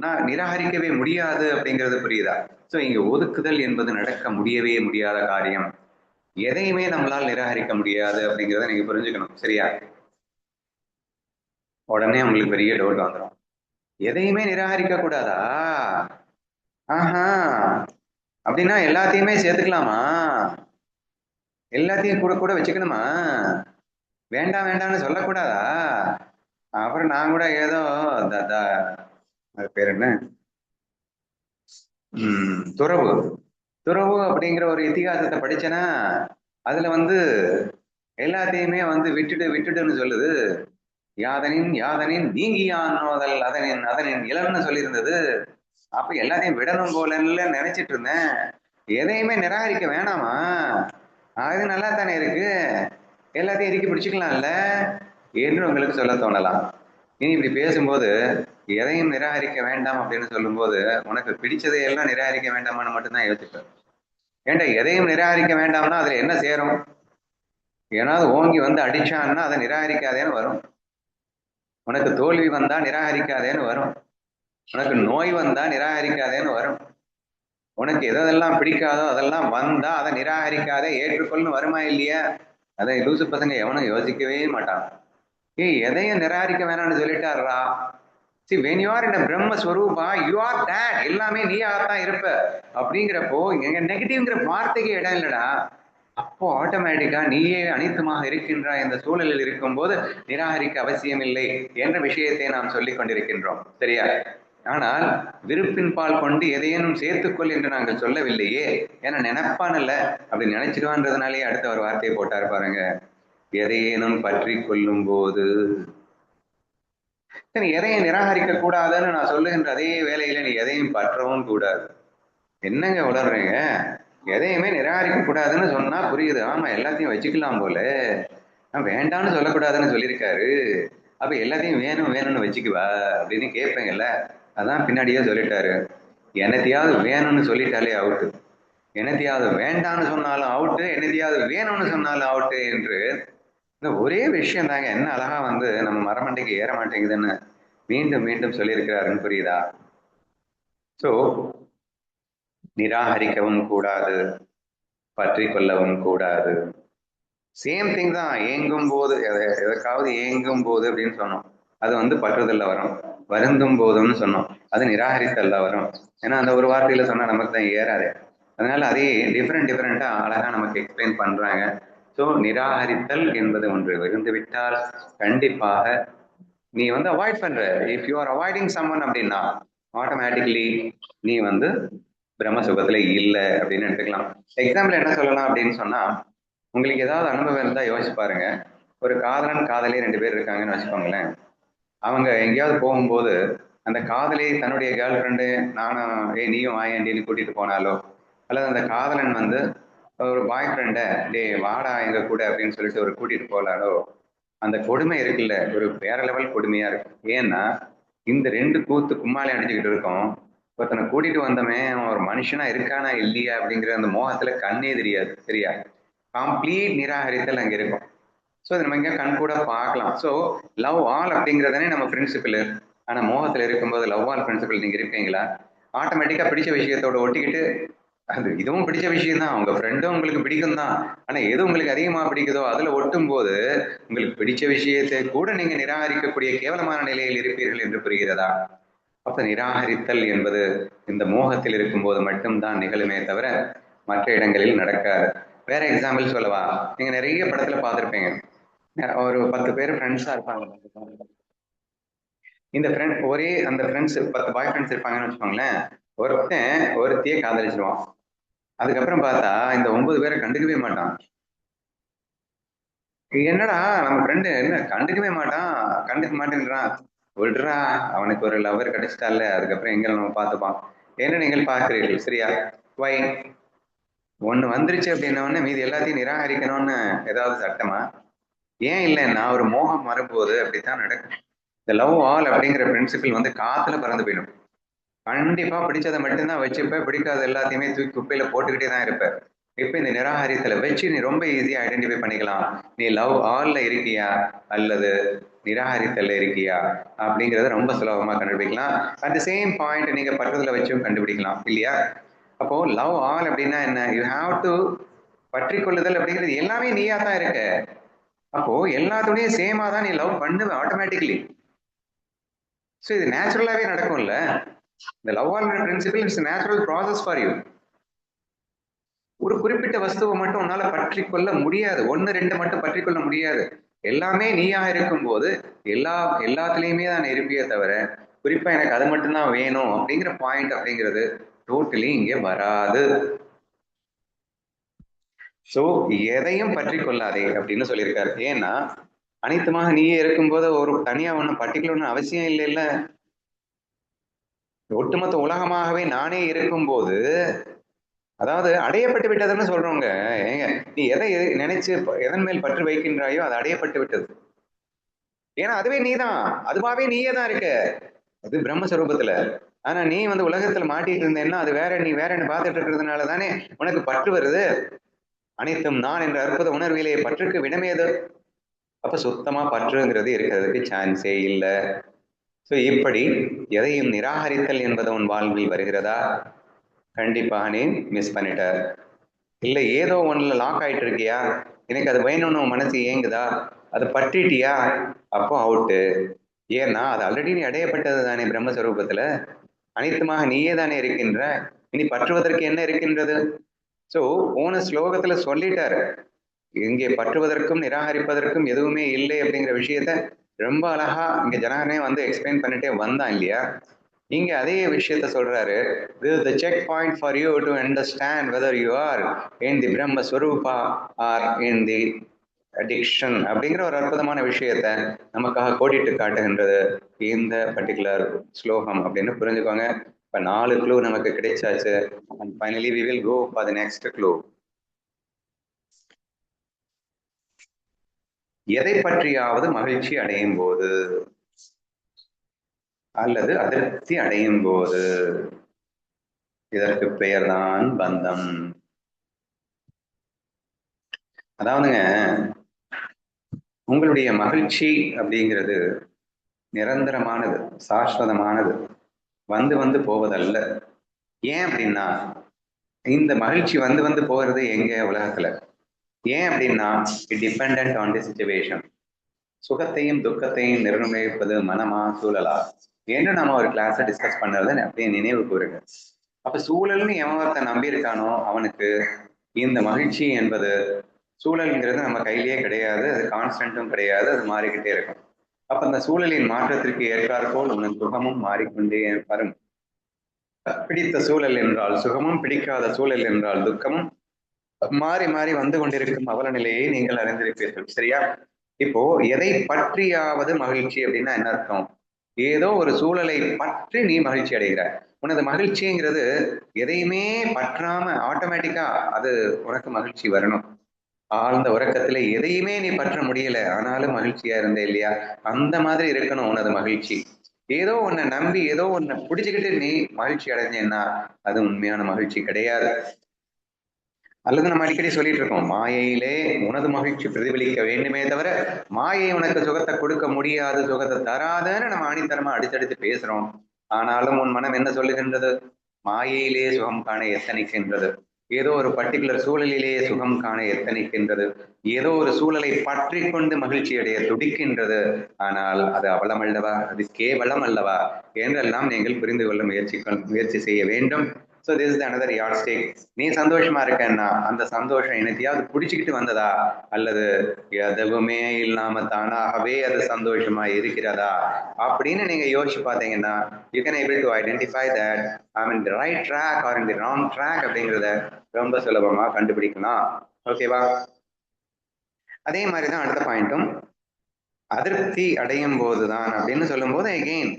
நான் நிராகரிக்கவே முடியாது அப்படிங்கிறது புரியுதா? சோ இங்க ஒதுக்குதல் என்பது நடக்க முடியவே முடியாத காரியம். எதையுமே நம்மளால் நிராகரிக்க முடியாது அப்படிங்கிறத நீங்க புரிஞ்சுக்கணும், சரியா? உடனே உங்களுக்கு பெரிய டவுட் வந்துடும், எதையுமே நிராகரிக்க கூடாதா? ஆஹா, அப்படின்னா எல்லாத்தையுமே சேர்த்துக்கலாமா? எல்லாத்தையும் கூட கூட வச்சுக்கணுமா? வேண்டாம் வேண்டாம்னு சொல்லக்கூடாதா? அப்புறம் நான் கூட ஏதோ அது பேர் என்ன, துறவு துறவு அப்படிங்கிற ஒரு இதிகாசத்தை படிச்சேன்னா அதுல வந்து எல்லாத்தையுமே வந்து விட்டுடு விட்டுடுன்னு சொல்லுது. யாதனின் யாதனின் நீங்கியானோதல் அதனின் அதனின் இளன்னு சொல்லியிருந்தது. அப்ப எல்லாத்தையும் விடணும் போலன்னு நினைச்சிட்டு இருந்தேன். எதையுமே நிராகரிக்க வேணாமா? அது நல்லா தானே இருக்கு, எல்லாத்தையும் இறுக்கி பிடிச்சிக்கலாம்ல என்று உங்களுக்கு சொல்ல தோணலாம். இனி இப்படி பேசும்போது எதையும் நிராகரிக்க வேண்டாம் அப்படின்னு சொல்லும்போது உனக்கு பிடிச்சதை எல்லாம் நிராகரிக்க வேண்டாமான்னு மட்டும்தான் யோசிப்பேன். ஏன்டா எதையும் நிராகரிக்க வேண்டாம்னா அதுல என்ன சேரும்? ஏன்னாவது ஓங்கி வந்து அடிச்சான்னா அதை நிராகரிக்காதேன்னு வரும். உனக்கு தோல்வி வந்தா நிராகரிக்காதேன்னு வரும். உனக்கு நோய் வந்தா நிராகரிக்காதேன்னு வரும். உனக்கு எதெல்லாம் பிடிக்காதோ அதெல்லாம் வந்தா அதை நிராகரிக்காதே ஏற்றுக்கொள்னு வருமா இல்லையா? அதை லூசு பசங்க எவனும் யோசிக்கவே மாட்டான். எதையும் நிராகரிக்க வேணாம்னு சொல்லிட்டாருடா. See, when you are in a பிரம்ம ஸ்வரூபா, you are that. எல்லாமே நீயாகத்தான் இருப்ப அப்படிங்கிறப்போ இங்க நெகட்டிவ்ங்கிற வார்த்தைக்கு இடம் இல்லடா. அப்போ ஆட்டோமேட்டிக்கா நீயே அனைத்துமாக இருக்கின்ற இந்த சூழலில் இருக்கும்போது நிராகரிக்க அவசியம் இல்லை என்ற விஷயத்தை நாம் சொல்லிக் கொண்டிருக்கின்றோம். சரியா? ஆனால் விருப்பின் பால் கொண்டு எதையேனும் சேர்த்துக்கொள் என்று நாங்கள் சொல்லவில்லையே. ஏன்னா நினைப்பான்ல, அப்படி நினைச்சிடுவான்றதுனாலேயே அடுத்த ஒரு வார்த்தையை போட்டாரு பாருங்க, எதையேனும் பற்றி கொள்ளும் போது. நீ எதையும் நிராகரிக்க கூடாதுன்னு நான் சொல்லுகின்ற அதே வேலையில நீ எதையும் பற்றவும் கூடாது. என்னங்க உளர்றீங்க? எதையுமே நிராகரிக்க கூடாதுன்னு சொன்னா புரியுது. ஆமா, எல்லாத்தையும் வச்சுக்கலாம் போல. வேண்டான்னு சொல்லக்கூடாதுன்னு சொல்லியிருக்காரு. அப்ப எல்லாத்தையும் வேணும் வேணும்னு வச்சுக்குவா அப்படின்னு கேட்பேங்கல்ல. அதான் பின்னாடியே சொல்லிட்டாரு, என்னத்தையாவது வேணும்னு சொல்லிட்டாலே அவுட்டு, என்னத்தையாவது வேண்டான்னு சொன்னாலும் அவுட்டு, என்னத்தையாவது வேணும்னு சொன்னாலும் அவுட்டு என்று இந்த ஒரே விஷயம் தாங்க என்ன அழகா வந்து நம்ம மரமண்டைக்கு ஏற மாட்டேங்குதுன்னு மீண்டும் மீண்டும் சொல்லியிருக்கிறாருன்னு புரியுதா? சோ நிராகரிக்கவும் கூடாது, பற்றி கொள்ளவும் கூடாது. சேம் திங் தான். ஏங்கும் போது எதற்காவது ஏங்கும் போது அப்படின்னு சொன்னோம், அது வந்து பற்றுதல்ல வரும். வருந்தும் போதும்னு சொன்னோம், அது நிராகரித்தல்ல வரும். ஏன்னா அந்த ஒரு வார்த்தையில சொன்னா நமக்கு தான் ஏறாது. அதனால அதே டிஃப்ரெண்டா அழகா நமக்கு எக்ஸ்பிளைன் பண்றாங்க. ஸோ நிராகரித்தல் என்பது ஒன்று இருந்து விட்டால் கண்டிப்பாக நீ வந்து அவாய்ட் பண்ற. If you are avoiding summon அப்படின்னா ஆட்டோமேட்டிக்கலி நீ வந்து பிரம்ம சுகத்துல இல்லை அப்படின்னு எடுத்துக்கலாம். எக்ஸாம்பிள் என்ன சொல்லலாம் அப்படின்னு சொன்னா, உங்களுக்கு ஏதாவது அனுபவம் இருந்தா யோசிச்சு பாருங்க. ஒரு காதலன் காதலி 2 பேர் இருக்காங்கன்னு வச்சுக்கோங்களேன். அவங்க எங்கேயாவது போகும்போது அந்த காதலி தன்னுடைய கேர்ள் ஃப்ரெண்டு நானும் நீயும் வாயண்டின்னு கூட்டிட்டு போனாலோ, அல்லது அந்த காதலன் வந்து ஒரு பாய் ஃப்ரெண்டை டே வாடா எங்க கூட அப்படின்னு சொல்லிட்டு ஒரு கூட்டிட்டு போனாலோ, அந்த கொடுமை இருக்குல்ல, ஒரு வேற லெவல் கொடுமையா இருக்கும். ஏன்னா இந்த 2 கூத்து கும்மாளி அடிச்சுக்கிட்டு இருக்கோம். ஒருத்தனை கூட்டிட்டு வந்தமே அவன் ஒரு மனுஷனா இருக்கானா இல்லையா அப்படிங்கிற அந்த மோகத்துல கண்ணே தெரியாது. சரியா? கம்ப்ளீட் நிராகரித்தல் அங்க இருக்கும். ஸோ நம்ம இங்கே கண் கூட பார்க்கலாம். ஸோ லவ் ஆல் அப்படிங்கிறதானே நம்ம பிரின்சிபிள். ஆனால் மோகத்தில் இருக்கும்போது லவ் ஆல் பிரின்சிபிள் நீங்கள் இருப்பீங்களா? ஆட்டோமேட்டிக்காக பிடிச்ச விஷயத்தோட ஒட்டிக்கிட்டு அது இதுவும் பிடிச்ச விஷயம் தான், உங்க ஃப்ரெண்டும் உங்களுக்கு பிடிக்கும் தான். ஆனால் எது உங்களுக்கு அதிகமாக பிடிக்குதோ அதில் ஒட்டும் போது உங்களுக்கு பிடிச்ச விஷயத்தை கூட நீங்க நிராகரிக்கக்கூடிய கேவலமான நிலையில் இருப்பீர்கள் என்று புரிகிறதா? அப்ப நிராகரித்தல் என்பது இந்த மோகத்தில் இருக்கும்போது மட்டும்தான் நிகழுமே தவிர மற்ற இடங்களில் நடக்காது. வேற எக்ஸாம்பிள் சொல்லவா? நீங்க நிறைய படத்துல பார்த்துருப்பீங்க, ஒரு 10 பேர் ஃப்ரெண்ட்ஸா இருப்பாங்க. இந்த ஃப்ரெண்ட் ஒரே அந்த ஃப்ரெண்ட்ஸ் 10 பாய் ஃப்ரெண்ட்ஸ் இருப்பாங்கன்னு வச்சுக்கோங்களேன். ஒருத்தன் ஒருத்தியை காதலிச்சிருவான். அதுக்கப்புறம் பார்த்தா இந்த 9 பேரை கண்டுக்கவே மாட்டான். என்னடா நம்ம ஃப்ரெண்டு என்ன கண்டுக்கவே மாட்டான், கண்டுக்க மாட்டேன்றான், விடுறா அவனுக்கு ஒரு லவர் கிடைச்சிட்டால அதுக்கப்புறம் எங்க நம்ம பார்த்துப்பான் என்று நீங்கள் பார்க்கிறீர்கள். சரியா? வை ஒண்ணு வந்துருச்சு அப்படின்னோடனே மீதி எல்லாத்தையும் நிராகரிக்கணும்னு ஏதாவது சட்டமா? ஏன் இல்லைன்னா ஒரு மோகம் வரும்போது அப்படித்தான் நடக்கும். இந்த லவ் ஆல் அப்படிங்கிற பிரின்சிபிள் வந்து காத்துல பறந்து போயிடும். கண்டிப்பா பிடிச்சதை மட்டும்தான் வச்சுப்ப, பிடிக்காத எல்லாத்தையுமே தூக்கி குப்பையில போட்டுக்கிட்டே தான் இருப்ப. இப்ப இந்த நிராகரித்தலை வச்சு நீ ரொம்ப ஈஸியா ஐடென்டிஃபை பண்ணிக்கலாம், நீ லவ் ஆல்ல இருக்கியா அல்லது நிராகரித்தல்ல இருக்கியா அப்படிங்கறத ரொம்ப சுலபமா கண்டுபிடிக்கலாம். அட் த சேம் பாயிண்ட் நீங்க பற்றதுல வச்சும் கண்டுபிடிக்கலாம் இல்லையா? அப்போ லவ் ஆல் அப்படின்னா என்ன? யூ ஹாவ் டு பற்றி கொள்ளுதல் அப்படிங்கிறது எல்லாமே நீயா தான் இருக்க. அப்போ எல்லாத்துடையும் சேமா தான் நீ லவ் பண்ணுவ ஆட்டோமேட்டிக்கலி. ஸோ இது நேச்சுரலாவே நடக்கும்ல. இந்த love all principle it's natural process for you. ஒரு குறிப்பிட்ட வஸ்துவை மட்டும் உன்னால பற்றி கொள்ள முடியாது, 1 2 மட்டும் பற்றி கொள்ள முடியாது. எல்லாமே நீயா இருக்கும்போது எல்லாத்துலேயுமே தான் இருப்பியே தவிர குறிப்பா எனக்கு அது மட்டும்தான் வேணும் அப்படிங்கிற பாயிண்ட் அப்படிங்கிறது டோட்டலி இங்கே வராது. சோ எதையும் பற்றி கொள்ளாதே அப்படின்னு சொல்லியிருக்காரு. ஏன்னா அனைத்துமாக நீயே இருக்கும்போது ஒரு தனியா ஒண்ணு பர்டிகுலர் அவசியம் இல்லை. இல்ல ஒட்டுமொத்த உலகமாகவே நானே இருக்கும்போது, அதாவது அடையப்பட்டு விட்டதுன்னு சொல்றோங்க. ஏங்க நீ எதை நினைச்சு எதன் மேல் பற்று வைக்கின்றாயோ அது அடையப்பட்டு விட்டது. ஏன்னா அதுவே நீதான், அதுவாவே நீயே தான் இருக்க, அது பிரம்மஸ்வரூபத்துல. ஆனா நீ வந்து உலகத்துல மாட்டிட்டு இருந்தேன்னா அது வேற, நீ வேறன்னு பார்த்துட்டு இருக்கிறதுனால தானே உனக்கு பற்று வருது. அனைத்தும் நான் என்ற அற்புத உணர்விலே பற்றுக்கு விடமேது. அப்ப சுத்தமா பற்றுங்கிறது இருக்கிறதுக்கு சான்ஸே இல்லை. சோ இப்படி எதையும் நிராகரித்தல் என்பது உன் வாழ்வில் வருகிறதா? கண்டிப்பா நீ மிஸ் பண்ணிட்ட. இல்ல ஏதோ ஒண்ணுல லாக் ஆயிட்டு இருக்கியா, எனக்கு அது வேணும்னு உன் மனசு ஏங்குதா, அது பற்றிட்டியா, அப்போ அவுட்டு. ஏன்னா அது ஆல்ரெடி நீ அடையப்பட்டது தானே பிரம்மஸ்வரூபத்துல, அனைத்துமாக நீயே தானே இருக்கின்ற, இனி பற்றுவதற்கு என்ன இருக்கின்றது? சோ போன ஸ்லோகத்துல சொல்லிட்டாரு, இங்கே பற்றுவதற்கும் நிராகரிப்பதற்கும் எதுவுமே இல்லை அப்படிங்கிற விஷயத்த ரொம்ப அழகா இங்க ஜனாகரனே வந்து எக்ஸ்பிளைன் பண்ணிட்டே வந்தான் இல்லையா? இங்க அதே விஷயத்த சொல்றாரு. This is the checkpoint for you to understand whether you are in the Brahma Swarupa or in the addiction அப்படிங்கிற ஒரு அற்புதமான விஷயத்த நமக்காக கோடிட்டு காட்டுகின்றது இந்த பர்டிகுலர் ஸ்லோகம் அப்படின்னு புரிஞ்சுக்கோங்க. இப்ப 4 க்ளூ நமக்கு கிடைச்சாச்சு. And finally we will go for the next clue. எதை பற்றியாவது மகிழ்ச்சி அடையும் போது அல்லது அதிருப்தி அடையும் போது, இதற்கு பெயர்தான் பந்தம். அதாவதுங்க, உங்களுடைய மகிழ்ச்சி அப்படிங்கிறது நிரந்தரமானது, சாஸ்வதமானது, வந்து வந்து போவதல்ல. ஏன் அப்படின்னா இந்த மகிழ்ச்சி வந்து வந்து போகிறது எங்க உலகத்துல? ஏன் அப்படின்னா it depend on the situation. சுகத்தையும் துக்கத்தையும் நிர்ணயிப்பது மனமா சூழலா என்று நம்ம ஒரு கிளாஸை டிஸ்கஸ் பண்றதை அப்படியே நினைவு கூறுங்க. அப்ப சூழல்னு எவன் ஒருத்தன் நம்பி இருக்கானோ அவனுக்கு இந்த மகிழ்ச்சி என்பது, சூழல்ங்கிறது நம்ம கையிலேயே கிடையாது, அது கான்ஸ்டன்ட்டும் கிடையாது, அது மாறிக்கிட்டே இருக்கும். அப்ப அந்த சூழலின் மாற்றத்திற்கு ஏற்றாற்போல் உனக்கு சுகமும் மாறிக்கொண்டே வரும். பிடித்த சூழல் என்றால் சுகமும், பிடிக்காத சூழல் என்றால் துக்கமும் மாறி மாறி வந்து கொண்டிருக்கும் அவல நிலையை நீங்கள் அறிந்திருப்பீர்கள். சரியா? இப்போ எதை பற்றியாவது மகிழ்ச்சி அப்படின்னா என்ன அர்த்தம்? ஏதோ ஒரு சூழலை பற்றி நீ மகிழ்ச்சி அடைகிற. உனது மகிழ்ச்சிங்கிறது எதையுமே பற்றாம ஆட்டோமேட்டிக்கா அது உனக்கு மகிழ்ச்சி வரணும். ஆழ்ந்த உறக்கத்துல எதையுமே நீ பற்ற முடியல, ஆனாலும் மகிழ்ச்சியா இருந்த இல்லையா? அந்த மாதிரி இருக்கணும் உனது மகிழ்ச்சி. ஏதோ ஒன்ன நம்பி ஏதோ ஒன்ன பிடிச்சுக்கிட்டு நீ மகிழ்ச்சி அடைஞ்சேன்னா அது உண்மையான மகிழ்ச்சி கிடையாது. அல்லது நம்ம அடிக்கடி சொல்லிட்டு இருக்கோம், மாயையிலே உனது மகிழ்ச்சி பிரதிபலிக்க வேண்டுமே தவிர மாயை உனக்கு சுகத்தை கொடுக்க முடியாது, சுகத்தை தராதுன்னு நம்ம ஆணித்தரமா அடிச்சடிச்சு பேசுறோம். ஆனாலும் உன் மனம் என்ன சொல்லுகின்றது? மாயையிலே சுகம் காண எத்தனிக்கின்றது, ஏதோ ஒரு பர்டிகுலர் சூழலிலேயே சுகம் காண எத்தனிக்கின்றது, ஏதோ ஒரு சூழலை பற்றி கொண்டு மகிழ்ச்சி அடைய துடிக்கின்றது. ஆனால் அது அவலம் அல்லவா, அது கேவலம் அல்லவா என்றெல்லாம் நீங்கள் புரிந்து கொள்ள முயற்சி செய்ய வேண்டும். So this is another yardstick. நீ சந்தோஷமா இருக்கேன்னா அந்த சந்தோஷம் எனக்கையாவது பிடிச்சிக்கிட்டு வந்ததா, அல்லது எதுவுமே இல்லாம தானாகவே அது சந்தோஷமா இருக்கிறதா அப்படின்னு நீங்க யோசிச்சு பார்த்தீங்கன்னா you can able to identify that I mean the right track or in the wrong track அப்படிங்கிறத ரொம்ப சுலபமா கண்டுபிடிக்கலாம். ஓகேவா? அதே மாதிரிதான் அடுத்த பாயிண்ட்டும், அதிருப்தி அடையும் போதுதான் அப்படின்னு சொல்லும் போது அகெயின்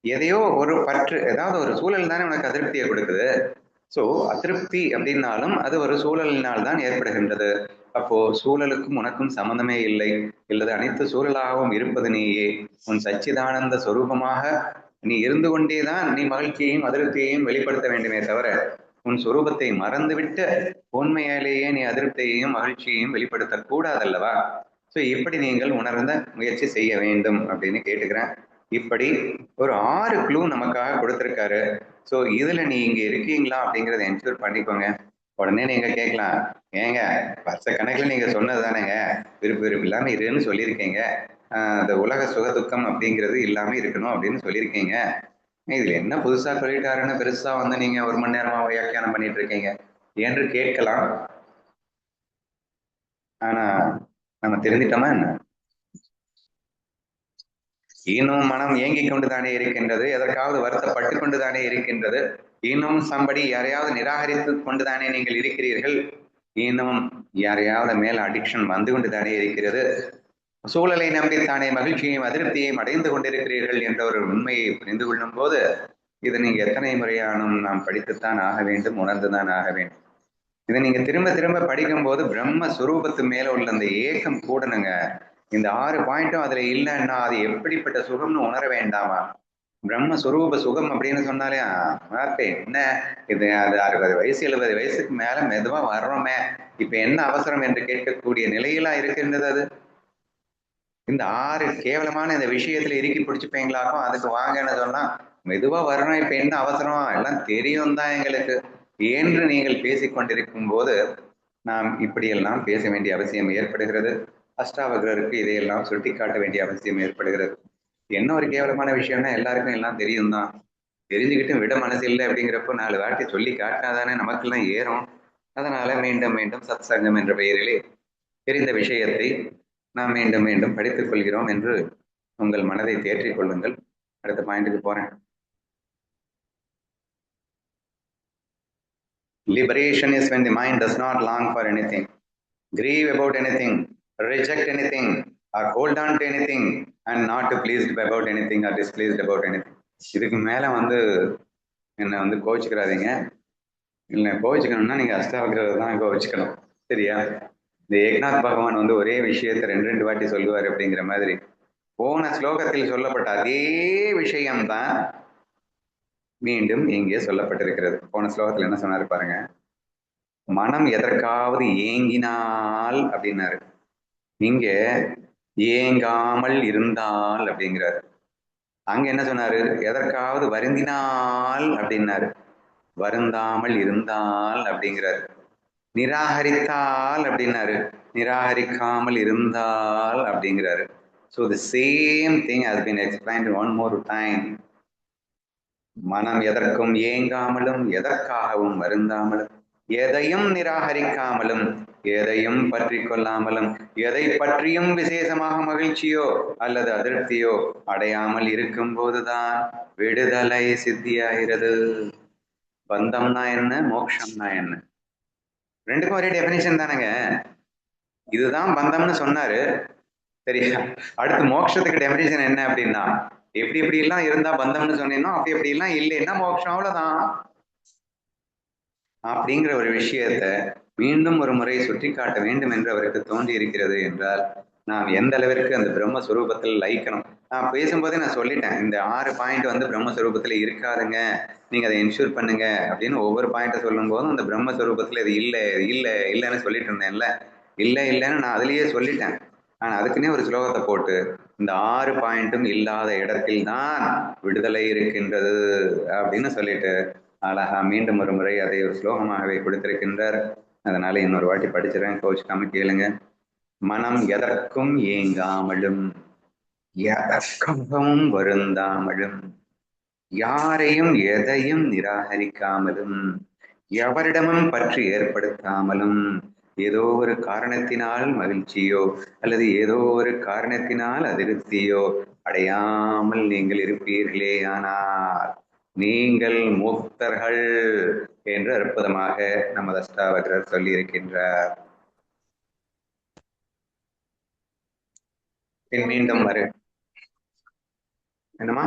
எதையோ ஒரு பற்று, ஏதாவது ஒரு சூழல் தானே உனக்கு அதிருப்தியை கொடுக்குது. சோ அதிருப்தி அப்படின்னாலும் அது ஒரு சூழலினால் தான் ஏற்படுகின்றது. அப்போ சூழலுக்கும் உனக்கும் சம்பந்தமே இல்லை, இல்லது அனைத்து சூழலாகவும் இருப்பது நீயே. உன் சச்சிதானந்த சொரூபமாக நீ இருந்து கொண்டேதான் நீ மகிழ்ச்சியையும் அதிருப்தியையும் வெளிப்படுத்த வேண்டுமே தவிர உன் சொரூபத்தை மறந்துவிட்டு உண்மையாலேயே நீ அதிருப்தியையும் மகிழ்ச்சியையும் வெளிப்படுத்த கூடாதல்லவா? சோ இப்படி நீங்கள் உணர்ந்த முயற்சி செய்ய வேண்டும் அப்படின்னு கேட்டுக்கிறேன். இப்படி ஒரு 6 க்ளூ நமக்காக கொடுத்திருக்காரு. சோ இதுல நீ இங்க இருக்கீங்களா அப்படிங்கறத என்ஷூர் பண்ணிக்கோங்க. உடனே நீங்க கேட்கலாம், ஏங்க வருஷ கணக்குல நீங்க சொன்னது தானேங்க விருப்பு வெறுப்பு இல்லாம இருன்னு சொல்லியிருக்கீங்க, அந்த உலக சுக துக்கம் அப்படிங்கிறது இல்லாம இருக்கணும் அப்படின்னு சொல்லியிருக்கீங்க, இதுல என்ன புதுசா சொல்லிட்டாருன்னு பெருசா வந்து நீங்க 1 மணி நேரமா வியாக்கியானம் பண்ணிட்டு இருக்கீங்க என்று கேட்கலாம். ஆனா நம்ம தெரிஞ்சிட்டோமா என்ன? இன்னும் மனம் ஏங்கிக் கொண்டுதானே இருக்கின்றது, எதற்காவது வருத்தப்பட்டு கொண்டுதானே இருக்கின்றது, இன்னும் சம்படி யாரையாவது நிராகரித்து கொண்டுதானே நீங்கள் இருக்கிறீர்கள், இன்னும் யாரையாவது மேல அடிக்ஷன் வந்து கொண்டுதானே இருக்கிறது, சூழலை நம்பித்தானே மகிழ்ச்சியையும் அதிருப்தியையும் அடைந்து கொண்டிருக்கிறீர்கள் என்ற ஒரு உண்மையை புரிந்து கொள்ளும் போது இதை நீங்க எத்தனை முறையானும் நாம் படித்துத்தான் ஆக வேண்டும், உணர்ந்துதான் ஆக வேண்டும். இதை நீங்க திரும்ப திரும்ப படிக்கும் போது பிரம்ம சுரூபத்து மேல உள்ள அந்த ஏக்கம் கூடணுங்க. இந்த 6 பாயிண்ட்டும் அதுல இல்லைன்னா அது எப்படிப்பட்ட சுகம்னு உணர வேண்டாமா? பிரம்ம சுரூப சுகம் அப்படின்னு சொன்னாலே என்ன இது, அது 60 வயசு 70 வயசுக்கு மேல மெதுவா வர்றோமே, இப்ப என்ன அவசரம் என்று கேட்கக்கூடிய நிலையெல்லாம் இருக்கின்றது. அது இந்த 6 கேவலமான இந்த விஷயத்துல இறுக்கி பிடிச்சுப்பீங்களாக்கும், அதுக்கு வாங்கன்னு சொன்னா மெதுவா வரணும், இப்ப என்ன அவசரம், எல்லாம் தெரியும் தான் எங்களுக்கு என்று நீங்கள் பேசிக்கொண்டிருக்கும் போது நாம் இப்படியெல்லாம் பேச வேண்டிய அவசியம் ஏற்படுகிறது. அஷ்டாவக்ரருக்கு இதையெல்லாம் சுட்டி காட்ட வேண்டிய அவசியம் ஏற்படுகிறது. என்ன ஒரு கேவலமான விஷயம்னா எல்லாருக்கும் எல்லாம் தெரியும் தான், தெரிஞ்சுக்கிட்டு விட மனசு இல்லை அப்படிங்கிறப்போ 4 வாட்டி சொல்லி காட்டினாதானே நமக்கெல்லாம் ஏறும். அதனால மீண்டும் மீண்டும் சத் சங்கம் என்ற பெயரிலே தெரிந்த விஷயத்தை நாம் மீண்டும் மீண்டும் படித்துக் கொள்கிறோம் என்று உங்கள் மனதை தேற்றிக் கொள்ளுங்கள். அடுத்த பாயிண்ட்டுக்கு போறேன். Liberation is when the mind does not long for anything, grieve about anything, reject anything, or hold on to anything, and not pleased about anything or displeased about anything. இதுக்கு மேல என்ன கோவிச்சுக்கிறாதீங்க. இல்லை கோவிச்சுக்கணும்னா நீங்க அஷ்டாவக்ரர் தான் கோவிச்சுக்கணும், சரியா? இந்த ஏக்நாத் பகவான் ஒரே விஷயத்தை 2 வாட்டி சொல்லுவார் அப்படிங்கிற மாதிரி போன ஸ்லோகத்தில் சொல்லப்பட்ட அதே விஷயம்தான் மீண்டும் இங்கே சொல்லப்பட்டிருக்கிறது. போன ஸ்லோகத்தில் என்ன சொன்னாரு பாருங்க, மனம் எதற்காவது ஏங்கினால் அப்படின்னாரு, இங்க ஏங்காமல் இருந்தால் அப்படிங்கிறாரு. அங்க என்ன சொன்னாரு, எதற்காவது வருந்தினால் அப்படின்னாரு, வருந்தாமல் இருந்தால் அப்படிங்கிறாரு. நிராகரித்தால் அப்படின்னாரு, நிராகரிக்காமல் இருந்தால் அப்படிங்கிறாரு. So the same thing has been explained one more time. மனம் எதற்கும் ஏங்காமலும் எதற்காகவும் வருந்தாமலும் எதையும் நிராகரிக்காமலும் எதையும் பற்றி கொள்ளாமலும் எதை பற்றியும் விசேஷமாக மகிழ்ச்சியோ அல்லது அதிருப்தியோ அடையாமல் இருக்கும் போதுதான் விடுதலை சித்தியாகிறது. பந்தம்னா என்ன, மோட்சம்னா என்ன, ரெண்டுக்கும் ஒரே டெபினிஷன் தானேங்க. இதுதான் பந்தம்னு சொன்னாரு, சரியா? அடுத்து மோட்சத்துக்கு டெபினிஷன் என்ன அப்படின்னா, எப்படி எப்படி எல்லாம் இருந்தா பந்தம்னு சொன்னீங்கன்னா அப்படி எப்படி எல்லாம் இல்லைன்னா மோட்சம், அவ்வளவுதான் அப்படிங்கிற ஒரு விஷயத்த மீண்டும் ஒரு முறை சுட்டி காட்ட வேண்டும் என்று அவருக்கு தோன்றி இருக்கிறது என்றால் நாம் எந்த அளவிற்கு அந்த பிரம்மஸ்வரூபத்தில் லயிக்கணும். நான் பேசும்போதே நான் சொல்லிட்டேன், இந்த 6 பாயிண்ட் பிரம்மஸ்வரூபத்துல இருக்காதுங்க, நீங்க அதை என்ஷூர் பண்ணுங்க அப்படின்னு ஒவ்வொரு பாயிண்ட்டை சொல்லும் போதும் அந்த பிரம்மஸ்வரூபத்துல இது இல்லை இல்லை இல்லைன்னு சொல்லிட்டு இருந்தேன்ல, இல்லை இல்லைன்னு நான் அதுலயே சொல்லிட்டேன். ஆனா அதுக்குன்னே ஒரு ஸ்லோகத்தை போட்டு இந்த 6 பாயிண்ட்டும் இல்லாத இடத்தில் தான் விடுதலை இருக்கின்றது அப்படின்னு சொல்லிட்டு அழகா மீண்டும் ஒரு முறை அதை ஒரு ஸ்லோகமாகவே கொடுத்திருக்கின்றார். அதனால இன்னொரு வாட்டி படிச்சிடறேன், கோச்சுக்காம கேளுங்க. மனம் எதற்கும் ஏங்காமலும் எதற்கும் வருந்தாமலும் யாரையும் எதையும் நிராகரிக்காமலும் எவரிடமும் பற்றி ஏற்படுத்தாமலும் ஏதோ ஒரு காரணத்தினால் மகிழ்ச்சியோ அல்லது ஏதோ ஒரு காரணத்தினால் அதிருப்தியோ அடையாமல் நீங்கள் இருப்பீர்களே ஆனால் நீங்கள் முக்தர்கள் என்று அற்புதமாக நமது அஷ்டாவக்ரர் சொல்லி இருக்கின்றார். மீண்டும் வரு என்னமா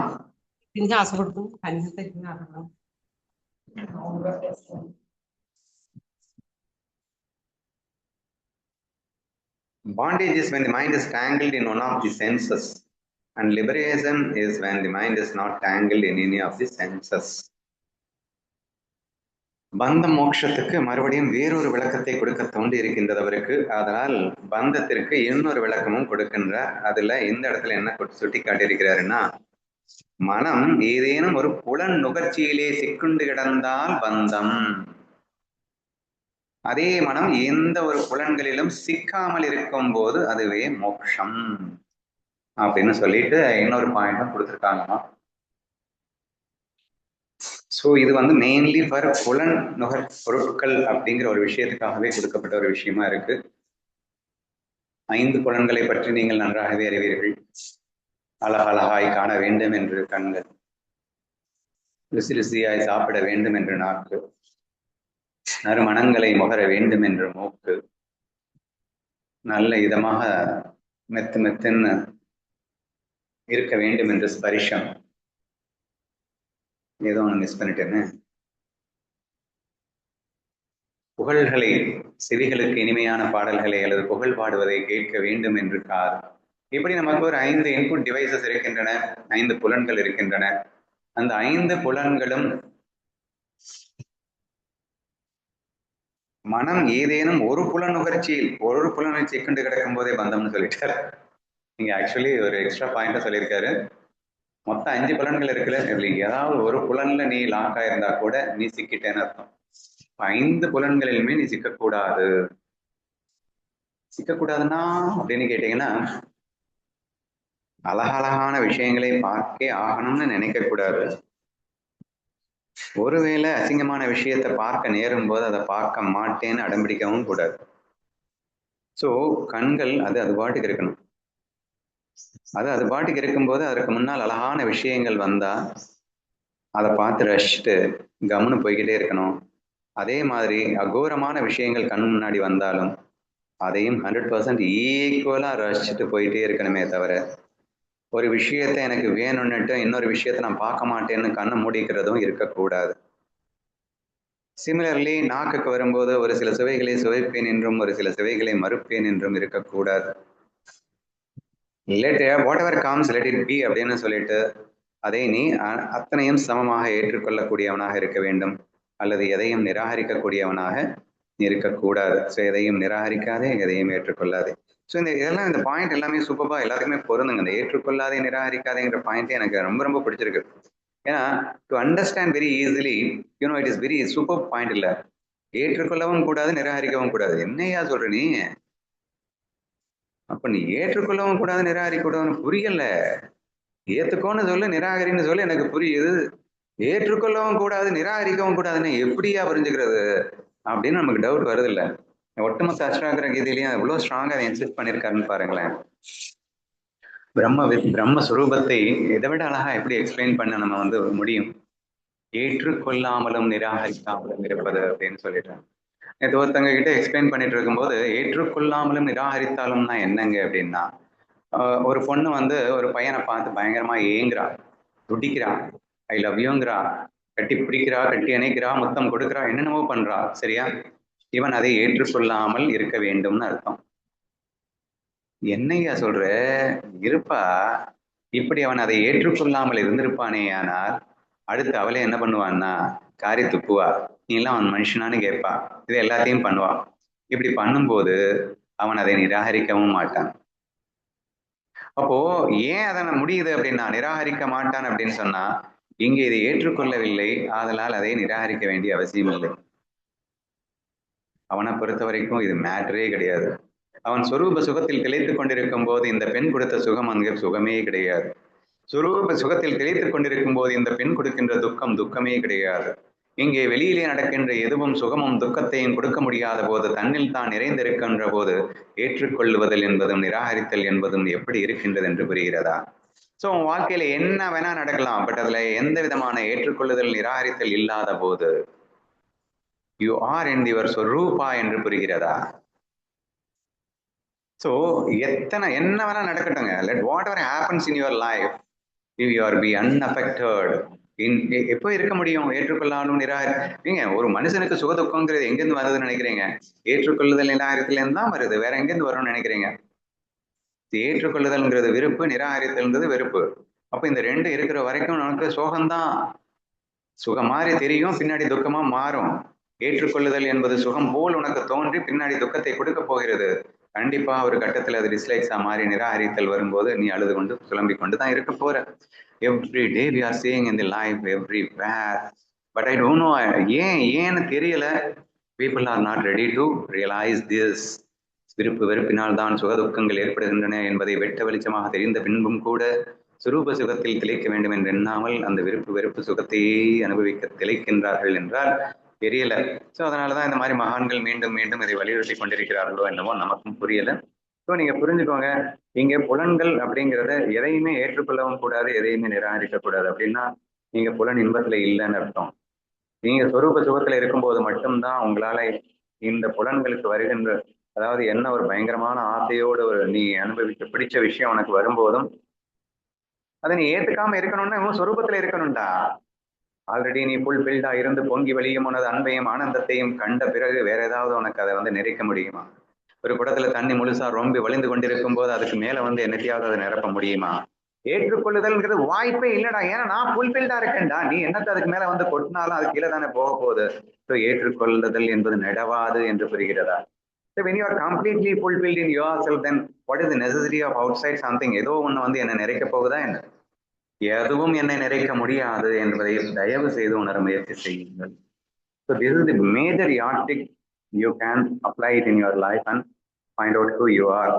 bondage is when the mind is tangled in one of the senses, and liberation is when the mind is not tangled in any of the senses. பந்த மோட்சத்துக்கு மறுபடியும் வேறொரு விளக்கத்தை கொடுக்க தோன்றி இருக்கின்றது அவருக்கு. அதனால் பந்தத்திற்கு இன்னொரு விளக்கமும் கொடுக்கின்றார். அதுல இந்த இடத்துல என்ன சுட்டி காட்டியிருக்கிறாருன்னா, மனம் ஏதேனும் ஒரு புலன் நுகர்ச்சியிலே சிக்குண்டு கிடந்தால் பந்தம், அதே மனம் எந்த ஒரு புலன்களிலும் சிக்காமல் இருக்கும் போது அதுவே மோட்சம் அப்படின்னு சொல்லிட்டு இன்னொரு பாயிண்டும் கொடுத்துருக்காங்கம்மா. ஸோ இது மெயின்லி ஃபார் புலன் நுகர் பொருட்கள் அப்படிங்கிற ஒரு விஷயத்துக்காகவே கொடுக்கப்பட்ட ஒரு விஷயமா இருக்கு. 5 புலன்களை பற்றி நீங்கள் நன்றாகவே அறிவீர்கள். அழகழகாய் காண வேண்டும் என்று கண்கள், ருசி ருசியாய் சாப்பிட வேண்டும் என்று நாக்கு, நறுமணங்களை முகர வேண்டும் என்று மூக்கு, நல்ல இதமாக மெத்து மெத்துன்னு இருக்க வேண்டும் என்று ஸ்பரிஷம். ஏதோ ஒன்று மிஸ் பண்ணிட்டேன்னு. புகழ்களை, செவிகளுக்கு இனிமையான பாடல்களை அல்லது புகழ் பாடுவதை கேட்க வேண்டும் என்று காது. இப்படி நமக்கு ஒரு 5 இன்புட் டிவைசஸ் இருக்கின்றன, 5 புலன்கள் இருக்கின்றன. அந்த 5 புலன்களும் மனம் ஏதேனும் ஒரு புலனுகர்ச்சியில் ஒரு புலனுணர்ச்சியை கொண்டு கிடக்கும் போதே பந்தம்னு சொல்லிட்டாரு. நீங்க ஆக்சுவலி ஒரு எக்ஸ்ட்ரா பாயிண்டா சொல்லியிருக்காரு. மொத்தம் 5 புலன்கள் இருக்குல்ல, ஏதாவது ஒரு புலன்ல நீ லாக் ஆயிருந்தா கூட நீ சிக்கிட்டேன்னு அர்த்தம். 5 புலன்களிலுமே நீ சிக்கக்கூடாது. சிக்கக்கூடாதுன்னா அப்படின்னு கேட்டீங்கன்னா, அழகழகான விஷயங்களை பார்க்கே ஆகணும்னு நினைக்க கூடாது. ஒருவேளை அசிங்கமான விஷயத்தை பார்க்க நேரும் போது அதை பார்க்க மாட்டேன்னு அடம்பிடிக்கவும் கூடாது. ஸோ கண்கள் அது பாட்டுக்கு இருக்கணும். அது பாட்டுக்கு இருக்கும்போது அதற்கு முன்னால் அழகான விஷயங்கள் வந்தா அதை பார்த்து ரசிச்சுட்டு கவனம் போய்கிட்டே இருக்கணும். அதே மாதிரி அகோரமான விஷயங்கள் கண் முன்னாடி வந்தாலும் அதையும் 100% ஈக்குவலா ரசிச்சுட்டு போயிட்டே இருக்கணுமே தவிர, ஒரு விஷயத்தை எனக்கு வேணும்னுட்டு இன்னொரு விஷயத்தை நான் பார்க்க மாட்டேன்னு கண்ணை மூடிக்கிறதும் இருக்கக்கூடாது. சிமிலர்லி நாக்குக்கு வரும்போது ஒரு சில சுவைகளை சுவைப்பேன் என்றும் ஒரு சில சுவைகளை மறுப்பேன் என்றும் இருக்கக்கூடாது. What ever comes let it be அப்படின்னு சொல்லிட்டு அதை நீ அத்தனையும் சமமாக ஏற்றுக்கொள்ளக்கூடியவனாக இருக்க வேண்டும், அல்லது எதையும் நிராகரிக்கக்கூடியவனாக இருக்கக்கூடாது. ஸோ எதையும் நிராகரிக்காதே, எதையும் ஏற்றுக்கொள்ளாதே. ஸோ இந்த பாயிண்ட் எல்லாமே சூப்பரா எல்லாத்துக்குமே பொருந்துங்க. இந்த ஏற்றுக்கொள்ளாதே நிராகரிக்காதேங்கிற பாயிண்ட் எனக்கு ரொம்ப ரொம்ப பிடிச்சிருக்கு. ஏன்னா to understand very easily, it is very super point. இல்ல ஏற்றுக்கொள்ளவும் கூடாது, நிராகரிக்கவும் கூடாது. என்னையா சொல்ற நீ? அப்ப நீ ஏற்றுக்கொள்ளவும் கூடாது, நிராகரிக்க கூடாதுன்னு புரியல. ஏத்துக்கோன்னு சொல்லு, நிராகரின்னு சொல்லு, எனக்கு புரியுது. ஏற்றுக்கொள்ளவும் கூடாது, நிராகரிக்கவும் கூடாதுன்னு எப்படியா புரிஞ்சுக்கிறது அப்படின்னு நமக்கு டவுட் வருது இல்ல. ஒட்டுமொத்த அஷ்டாங்கர கீதையிலையும் எவ்வளவு ஸ்ட்ராங்கா அதை இன்சிஸ்ட் பண்ணிருக்காருன்னு பாருங்களேன். பிரம்மஸ்வரூபத்தை இதை விட அழகா எப்படி எக்ஸ்பிளைன் பண்ண நம்ம முடியும்? ஏற்றுக்கொள்ளாமலும் நிராகரிக்காமலும் இருப்பது அப்படின்னு சொல்லிடுறேன். நேற்று ஒருத்தங்க கிட்ட எக்ஸ்பிளைன் பண்ணிட்டு இருக்கும்போது, ஏற்றுக்கொள்ளாமலும் நிராகரித்தாலும்னா என்னங்க அப்படின்னா, ஒரு பொண்ணு ஒரு பையனை பார்த்து பயங்கரமா ஏங்குறா, துடிக்கிறா, ஐ லவ் யூங்கிறா, கட்டி பிடிக்கிறா, கட்டி அணைக்கிறா, முத்தம் கொடுக்கிறா, என்னென்னமோ பண்றா. சரியா? இவன் அதை ஏற்றுக்கொள்ளாமல் இருக்க வேண்டும்னு அர்த்தம். என்னையா சொல்ற? இருப்பா. இப்படி அவன் அதை ஏற்றுக்கொள்ளாமல் இருந்திருப்பானே ஆனால் அடுத்து அவளே என்ன பண்ணுவான்னா காரி துப்புவா. நீ எல்லாம் அவன் மனுஷனான்னு கேட்பா. இது எல்லாத்தையும் பண்ணுவான். இப்படி பண்ணும்போது அவன் அதை நிராகரிக்கவும் மாட்டான். அப்போ ஏன் அதனை முடியுது அப்படின்னா, நிராகரிக்க மாட்டான் அப்படின்னு சொன்னா, இங்கே இதை ஏற்றுக்கொள்ளவில்லை, ஆதலால் அதை நிராகரிக்க வேண்டிய அவசியம் இல்லை. அவனை பொறுத்த வரைக்கும் இது மேட்டரே கிடையாது. அவன் சொரூப சுகத்தில் திளைத்துக் கொண்டிருக்கும் போது இந்த பெண் கொடுத்த சுகம் அங்கே சுகமே கிடையாது. சொரூப சுகத்தில் திளைத்துக் கொண்டிருக்கும் போது இந்த பெண் கொடுக்கின்ற துக்கம் துக்கமே கிடையாது. இங்கே வெளியிலே நடக்கின்ற எதுவும் சுகமும் துக்கத்தையும் கொடுக்க முடியாத போது, தன்னில் தான் நிறைந்திருக்கின்ற போது ஏற்றுக்கொள்ளுவதல் என்பதும் நிராகரித்தல் என்பதும் எப்படி இருக்கின்றது என்று புரிகிறதா? ஸோ உன் வாழ்க்கையில என்ன வேணா நடக்கலாம், பட் அதுல எந்த விதமான ஏற்றுக்கொள்ளுதல் நிராகரித்தல் இல்லாத போது you are in your swarupa என்று புரிகிறதா? ஸோ என்ன வேணா நடக்கட்டுங்க, let whatever happens in your life, you are be unaffected. எப்போ இருக்க முடியும் ஏற்றுக்கொள்ளாலும் நீங்க ஒரு மனுஷனுக்கு சுகதுக்கங்கிறது எங்கிருந்து வருதுன்னு நினைக்கிறீங்க? ஏற்றுக்கொள்ளுதல் நிராகரித்தல் தான் வருது. வேற எங்கிருந்து வரும்னு நினைக்கிறீங்க? ஏற்றுக்கொள்ளுதல்ங்கிறது விருப்பு, நிராகரித்தல்ங்கிறது வெறுப்பு. அப்ப இந்த ரெண்டு இருக்கிற வரைக்கும் நமக்கு சோகம்தான். சுகம் மாதிரி தெரியும், பின்னாடி துக்கமா மாறும். ஏற்றுக்கொள்ளுதல் என்பது சுகம் போல் உனக்கு தோன்றி பின்னாடி துக்கத்தை கொடுக்க போகிறது. கண்டிப்பா ஒரு கட்டத்துல அது டிஸ்லைக்ஸா மாறி நிராகரித்தல் வரும்போது நீ அழுது கொண்டு புலம்பிக் கொண்டுதான் இருக்க போற. Every day we are seeing in the life everywhere, but I don't know ஏன்னு தெரியல. People are not ready to realize this. விருப்பு வெறுப்பினால் தான் சுகதுக்கங்கள் ஏற்படுகின்றன என்பதை வெட்ட வெளிச்சமாக தெரிந்த பின்பும் கூட சுரூப சுகத்தில் திளைக்க வேண்டும் என்று எண்ணாமல் அந்த விருப்பு வெறுப்பு சுகத்தையே அனுபவிக்க திளைக்கின்றார்கள் என்றால் தெரியல. ஸோ அதனாலதான் இந்த மாதிரி மகான்கள் மீண்டும் மீண்டும் இதை வலியுறுத்தி கொண்டிருக்கிறார்களோ என்னவோ நமக்கும் புரியல. ஸோ நீங்க புரிஞ்சுக்கோங்க, இங்க புலன்கள் அப்படிங்கிறத எதையுமே ஏற்றுக்கொள்ளவும் கூடாது, எதையுமே நிராகரிக்க கூடாது. அப்படின்னா நீங்க புலன் இன்பத்துல இல்லைன்னு அர்த்தம். நீங்க சொரூப சுகத்துல இருக்கும்போது மட்டும்தான் உங்களால இந்த புலன்களுக்கு வருகின்ற, அதாவது என்ன ஒரு பயங்கரமான ஆசையோடு ஒரு நீ அனுபவிக்க பிடிச்ச விஷயம் உனக்கு வரும்போதும் அதை நீ ஏத்துக்காம இருக்கணும்னா உன் சொரூபத்துல இருக்கணும்டா. ஆல்ரெடி நீ ஃபுல்ஃபில்டா இருந்து பொங்கி வெளியும் உனது அன்பையும் ஆனந்தத்தையும் கண்ட பிறகு வேற ஏதாவது உனக்கு அதை வந்து நிறைக்க முடியுமா? ஒரு குடத்துல தண்ணி முழுசா ரொம்ப வழிந்து கொண்டிருக்கும் போது அதுக்கு மேல வந்து என்னத்தையாவது அதை நிரப்ப முடியுமா? ஏற்றுக்கொள்ளுதல்ங்கிறது வாய்ப்பே இல்லடா. ஏன்னா நான் ஃபுல்ஃபில்டா இருக்கேன்டா. நீ என்னத்தை அதுக்கு மேல வந்து கொட்டினாலும் அது கீழே தானே போக போகுது. ஸோ ஏற்றுக்கொள்ளுதல் என்பது நடவாது என்று புரிகிறதா? So when you are completely fulfilled in yourself, then what is the necessity of outside something? ஏதோ ஒண்ணு வந்து என்னை நிறைக்க போகுதா என்ன? எதுவும் என்னை நிறைக்க முடியாது என்பதை தயவு செய்து உணர முயற்சி செய்யுங்கள். So this is the major yardstick you can apply it in your life and find out who you are.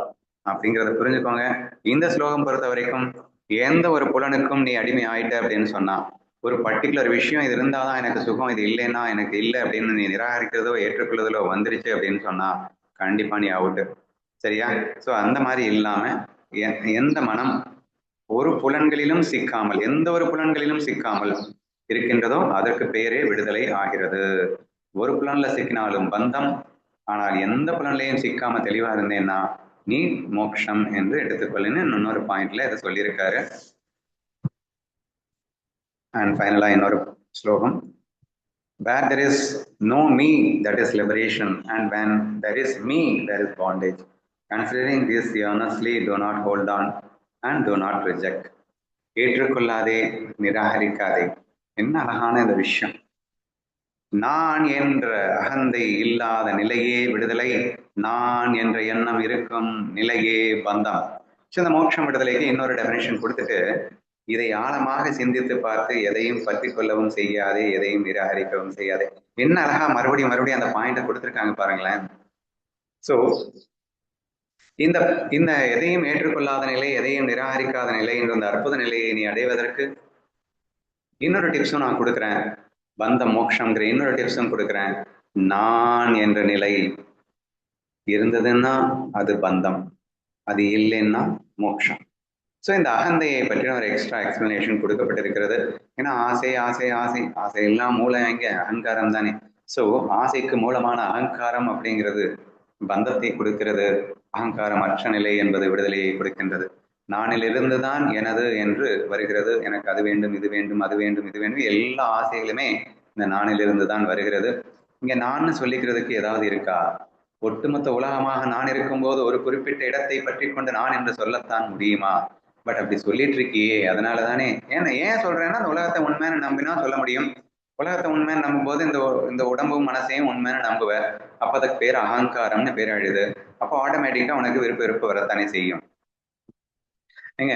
அப்படிங்கிறத புரிஞ்சுக்கோங்க. இந்த ஸ்லோகம் பொறுத்த வரைக்கும் எந்த ஒரு புலனுக்கும் நீ அடிமை ஆயிட்ட அப்படின்னு சொன்னா, ஒரு பர்டிகுலர் விஷயம் இது இருந்தாதான் எனக்கு சுகம், இது இல்லைன்னா எனக்கு இல்லை அப்படின்னு நீ நிராகரிக்கிறதோ ஏற்றுக்கொள்ளுதலோ வந்துருச்சு அப்படின்னு சொன்னா கண்டிப்பா நீ அவுட்டு. சரியா? ஸோ அந்த மாதிரி இல்லாம எந்த மனம் ஒரு புலன்களிலும் சிக்காமல், எந்த ஒரு புலன்களிலும் சிக்காமல் இருக்கின்றதோ அதற்கு பெயரே விடுதலை ஆகிறது. ஒரு புலன்ல சிக்கினாலும் பந்தம், ஆனால் எந்த புலன்லையும் சிக்காம தெளிவா இருந்தேன்னா நீ மோட்சம் என்று எடுத்துக்கொள்ளுன்னு இன்னொரு பாயிண்ட்ல இதை சொல்லியிருக்காரு. அண்ட் ஃபைனலா இன்னொரு ஸ்லோகம். Where there is no me, that is liberation, and when there is me, there is bondage. Considering this earnestly, do not hold on and do not reject. ஏற்றுக்கொள்ளாதே, நிராகரிக்காதே. என்ன அழகான இந்த விஷயம். நான் என்ற அகந்தை இல்லாத நிலையே விடுதலை, நான் என்ற எண்ணம் இருக்கும் நிலையே பந்தம். இந்த மோட்சம் விடுதலைக்கு இன்னொரு டெபினேஷன் கொடுத்துட்டு இதை ஆழமாக சிந்தித்து பார்த்து எதையும் பற்றி கொள்ளவும் செய்யாதே, எதையும் நிராகரிக்கவும் செய்யாதே. என்ன அழகா மறுபடியும் அந்த பாயிண்ட கொடுத்துருக்காங்க பாருங்களேன். சோ இந்த இந்த எதையும் ஏற்றுக்கொள்ளாத நிலை, எதையும் நிராகரிக்காத நிலை என்ற அந்த அற்புத நிலையை நீ அடைவதற்கு இன்னொரு டிப்ஸும் நான் கொடுக்குறேன். பந்த மோட்சம்ங்கிற இன்னொரு டிப்ஸும் கொடுக்குறேன். நான் என்ற நிலை இருந்ததுன்னா அது பந்தம், அது இல்லைன்னா மோட்சம். ஸோ இந்த அகந்தையை பற்றின ஒரு எக்ஸ்ட்ரா எக்ஸ்பிளனேஷன் கொடுக்கப்பட்டிருக்கிறது. ஏன்னா ஆசை ஆசை ஆசை ஆசை எல்லாம் மூலம் எங்க அகங்காரம் தானே. ஸோ ஆசைக்கு மூலமான அகங்காரம் அப்படிங்கிறது பந்தத்தை கொடுக்கிறது. அகங்காரம் அற்ற நிலை என்பது விடுதலையை கொடுக்கின்றது. நானிலிருந்து தான் எனது என்று வருகிறது. எனக்கு அது வேண்டும், இது வேண்டும், அது வேண்டும், இது வேண்டும், எல்லா ஆசைகளுமே இந்த நானிலிருந்து தான் வருகிறது. இங்க நான் சொல்லிக்கிறதுக்கு ஏதாவது இருக்கா? ஒட்டுமொத்த உலகமாக நான் இருக்கும்போது ஒரு குறிப்பிட்ட இடத்தை பற்றி கொண்டு நான் என்று சொல்லத்தான் முடியுமா? பட் அப்படி சொல்லிட்டு இருக்கியே, அதனாலதானே. ஏன் சொல்றேன்னா அந்த உலகத்தை உண்மையான நம்பினா சொல்ல முடியும். உலகத்தை உண்மையான நம்பும் போது இந்த உடம்பும் மனசையும் உண்மையான நம்புவ. அப்ப அதுக்கு பேர் அகங்காரம்னு பேர் அழுது. அப்போ ஆட்டோமேட்டிக்கா உனக்கு விருப்ப வரத்தானே செய்யும். நீங்க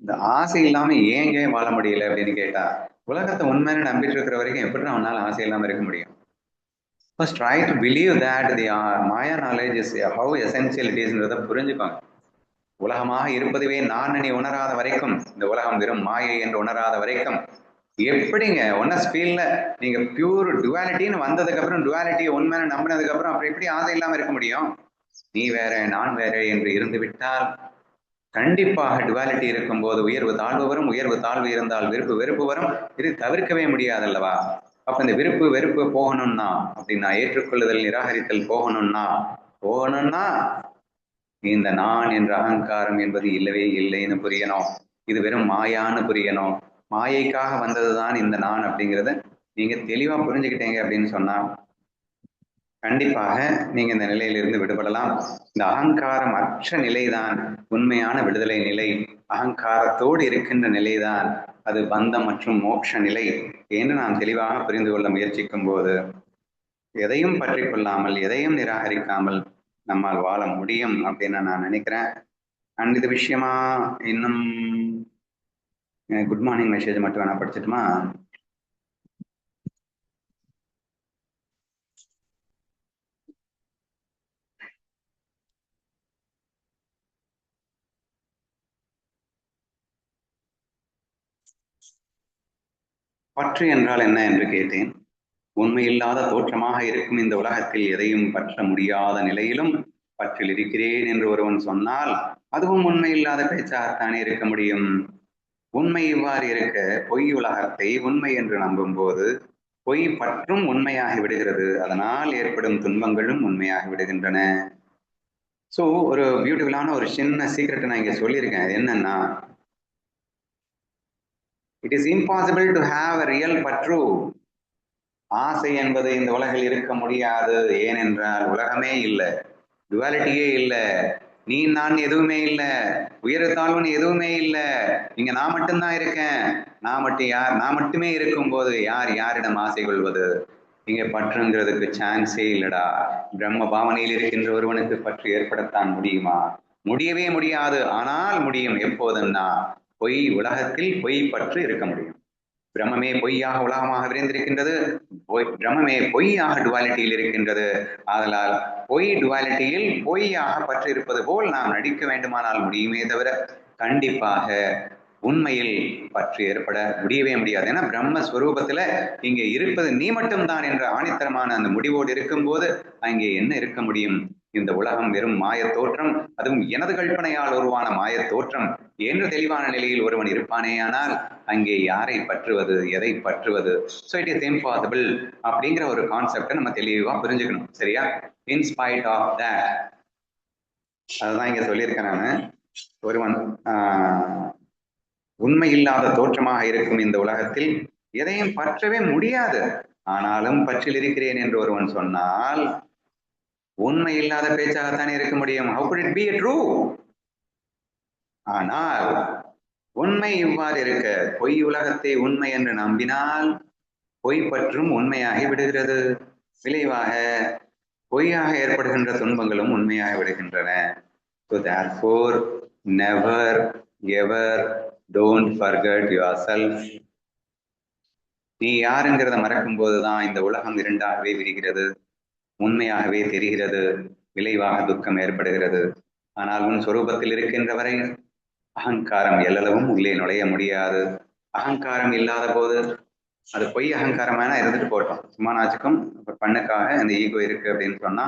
இந்த ஆசை இல்லாம ஏங்க வாழ முடியல அப்படின்னு கேட்டா, உலகத்தை உண்மையான நம்பிட்டு இருக்கிற வரைக்கும் எப்படி அவனால ஆசை இல்லாம இருக்க முடியும்? First try to believe that the Maya knowledge is how essential it is என்றதை புரிஞ்சுப்பாங்க. உலகமாக இருப்பதுவே நான் நீ உணராத வரைக்கும், இந்த உலகம் வெறும் மாயை என்று உணராத வரைக்கும் எப்படிங்க ஒன்னஸ் ஃபீல்ல நீங்க பியூர் டுவாலிட்டின்னு வந்ததுக்கு அப்புறம், டுவாலிட்டியை உண்மையான நம்பினதுக்கு அப்புறம் அப்புறம் எப்படி ஆசை இல்லாம இருக்க முடியும்? நீ வேற நான் வேற என்று இருந்து விட்டால் கண்டிப்பாக டுவாலிட்டி இருக்கும் போது உயர்வு தாழ்வு வரும், உயர்வு தாழ்வு இருந்தால் விருப்பு வெறுப்பு வரும். இது தவிர்க்கவே முடியாதல்லவா? அப்ப இந்த விருப்பு வெறுப்பு போகணும்னா, அப்படின்னா ஏற்றுக்கொள்ளுதல் நிராகரித்தல் போகணும்னா இந்த நான் என்ற அகங்காரம் என்பது இல்லவே இல்லைன்னு புரியணும். இது வெறும் மாயான்னு புரியணும். மாயைக்காக வந்ததுதான் இந்த நான் அப்படிங்கிறத நீங்க தெளிவா புரிஞ்சுக்கிட்டீங்க அப்படின்னு சொன்னா கண்டிப்பாக நீங்க இந்த நிலையிலிருந்து விடுபடலாம். இந்த அகங்காரம் அற்ற நிலைதான் உண்மையான விடுதலை நிலை. அகங்காரத்தோடு இருக்கின்ற நிலைதான் அது பந்தம் மற்றும் மோட்ச நிலை என்று நாம் தெளிவாக புரிந்து கொள்ள முயற்சிக்கும் போது எதையும் பற்றி கொள்ளாமல், எதையும் நிராகரிக்காமல் நம்மால் வாழ முடியும் அப்படின்னு நான் நினைக்கிறேன். அண்ட் இது விஷயமா இன்னும் குட் மார்னிங் மெசேஜ் மட்டும் வேணா படிச்சுட்டுமா? பற்று என்றால் என்ன என்று கேட்டேன். உண்மையில்லாத தோற்றமாக இருக்கும் இந்த உலகத்தில் எதையும் பற்ற முடியாத நிலையிலும் பற்றில் இருக்கிறேன் என்று ஒருவன் சொன்னால் அதுவும் உண்மை இல்லாத பேச்சாகத்தானே இருக்க முடியும். உண்மை இவ்வாறு இருக்க பொய் உலகத்தை உண்மை என்று நம்பும் போது பொய் பற்றும் உண்மையாகி விடுகிறது. அதனால் ஏற்படும் துன்பங்களும் உண்மையாகி விடுகின்றன. ஸோ ஒரு பியூட்டிஃபுல்லான ஒரு சின்ன சீக்ரெட் நான் இங்க சொல்லியிருக்கேன். அது என்னன்னா, it is impossible to have a real பற்று. ஆசை என்பது இந்த உலகில் இருக்க முடியாது. ஏனென்றால் உலகமே இல்லை, டுவாலிட்டியே இல்லை, நீ நான் எதுவுமே இல்லை, உயர்த்தாழ்வுன்னு எதுவுமே இல்லை, இங்க நான் மட்டும்தான் இருக்கேன். நான் மட்டும் யார்? நான் மட்டுமே இருக்கும் போது யார் யாரிடம் ஆசை கொள்வது? இங்க பற்றுங்கிறதுக்கு சான்ஸே இல்லடா. பிரம்ம பாவனையில் இருக்கின்ற ஒருவனுக்கு பற்று ஏற்படத்தான் முடியுமா? முடியவே முடியாது. ஆனால் முடியும் எப்போதுன்னா, பொய் உலகத்தில் பொய் பற்று இருக்க முடியும். பிரம்மே பொய்யாக உலகமாக விரைந்திருக்கின்றது, பிரம்மே பொய்யாக டுவாலிட்டியில் இருக்கின்றது. ஆதலால் பொய் டுவாலிட்டியில் பொய்யாக பற்று இருப்பது போல் நாம் நடிக்க வேண்டுமானால் முடியுமே தவிர கண்டிப்பாக உண்மையில் பற்று ஏற்பட முடியவே முடியாது. ஏன்னா பிரம்மஸ்வரூபத்துல இங்கே இருப்பது நீ மட்டும்தான் என்ற ஆணித்தரமான அந்த முடிவோடு இருக்கும்போது அங்கே என்ன இருக்க முடியும்? இந்த உலகம் வெறும் மாய தோற்றம், அதுவும் எனது கற்பனையால் உருவான மாய தோற்றம் என்று தெளிவான நிலையில் ஒருவன் இருப்பானேயானால் அங்கே யாரை பற்றுவது, எதை பற்றுவது? ஸோ இட் இஸ் இம்பாசிபிள் அப்படிங்கிற ஒரு கான்செப்டை நம்ம தெளிவா புரிஞ்சுக்கணும். சரியா? இன்ஸ்பைட் ஆஃப் தட், அதுதான் இங்க சொல்லியிருக்கேன் நான். ஒருவன் உண்மை இல்லாத தோற்றமாக இருக்கும் இந்த உலகத்தில் எதையும் பற்றவே முடியாது. ஆனாலும் பற்றில் இருக்கிறேன் என்று ஒருவன் சொன்னால் உண்மை இல்லாத பேச்சாகத்தானே இருக்க முடியும். How could it be true? ஆனால் உண்மை இவ்வாறு இருக்க பொய் உலகத்தை உண்மை என்று நம்பினால் பொய் பற்றும் உண்மையாகி விடுகிறது. விளைவாக பொய்யாக ஏற்படுகின்ற துன்பங்களும் உண்மையாகி விடுகின்றன. So therefore never ever don't forget yourself. நீ யாருங்கிறத மறக்கும் போதுதான் இந்த உலகம் இரண்டாகவே விரிகிறது, உண்மையாகவே தெரிகிறது, விளைவாக துக்கம் ஏற்படுகிறது. ஆனால் உன் சொரூபத்தில் இருக்கின்ற வரை அகங்காரம் எல்லளவும் உள்ளே நுழைய முடியாது. அகங்காரம் இல்லாத போது அது பொய் அகங்காரமான இருந்துட்டு போட்டோம், சும்மானாச்சுக்கும் பண்ணுக்காக அந்த ஈகோ இருக்கு அப்படின்னு சொன்னா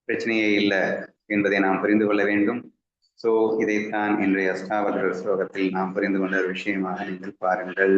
பிரச்சனையே இல்லை என்பதை நாம் புரிந்து கொள்ள வேண்டும். ஸோ இதைத்தான் இன்றைய அஷ்டாவகர ஸ்லோகத்தில் நாம் புரிந்து கொண்ட ஒரு விஷயமாக நீங்கள் பாருங்கள்.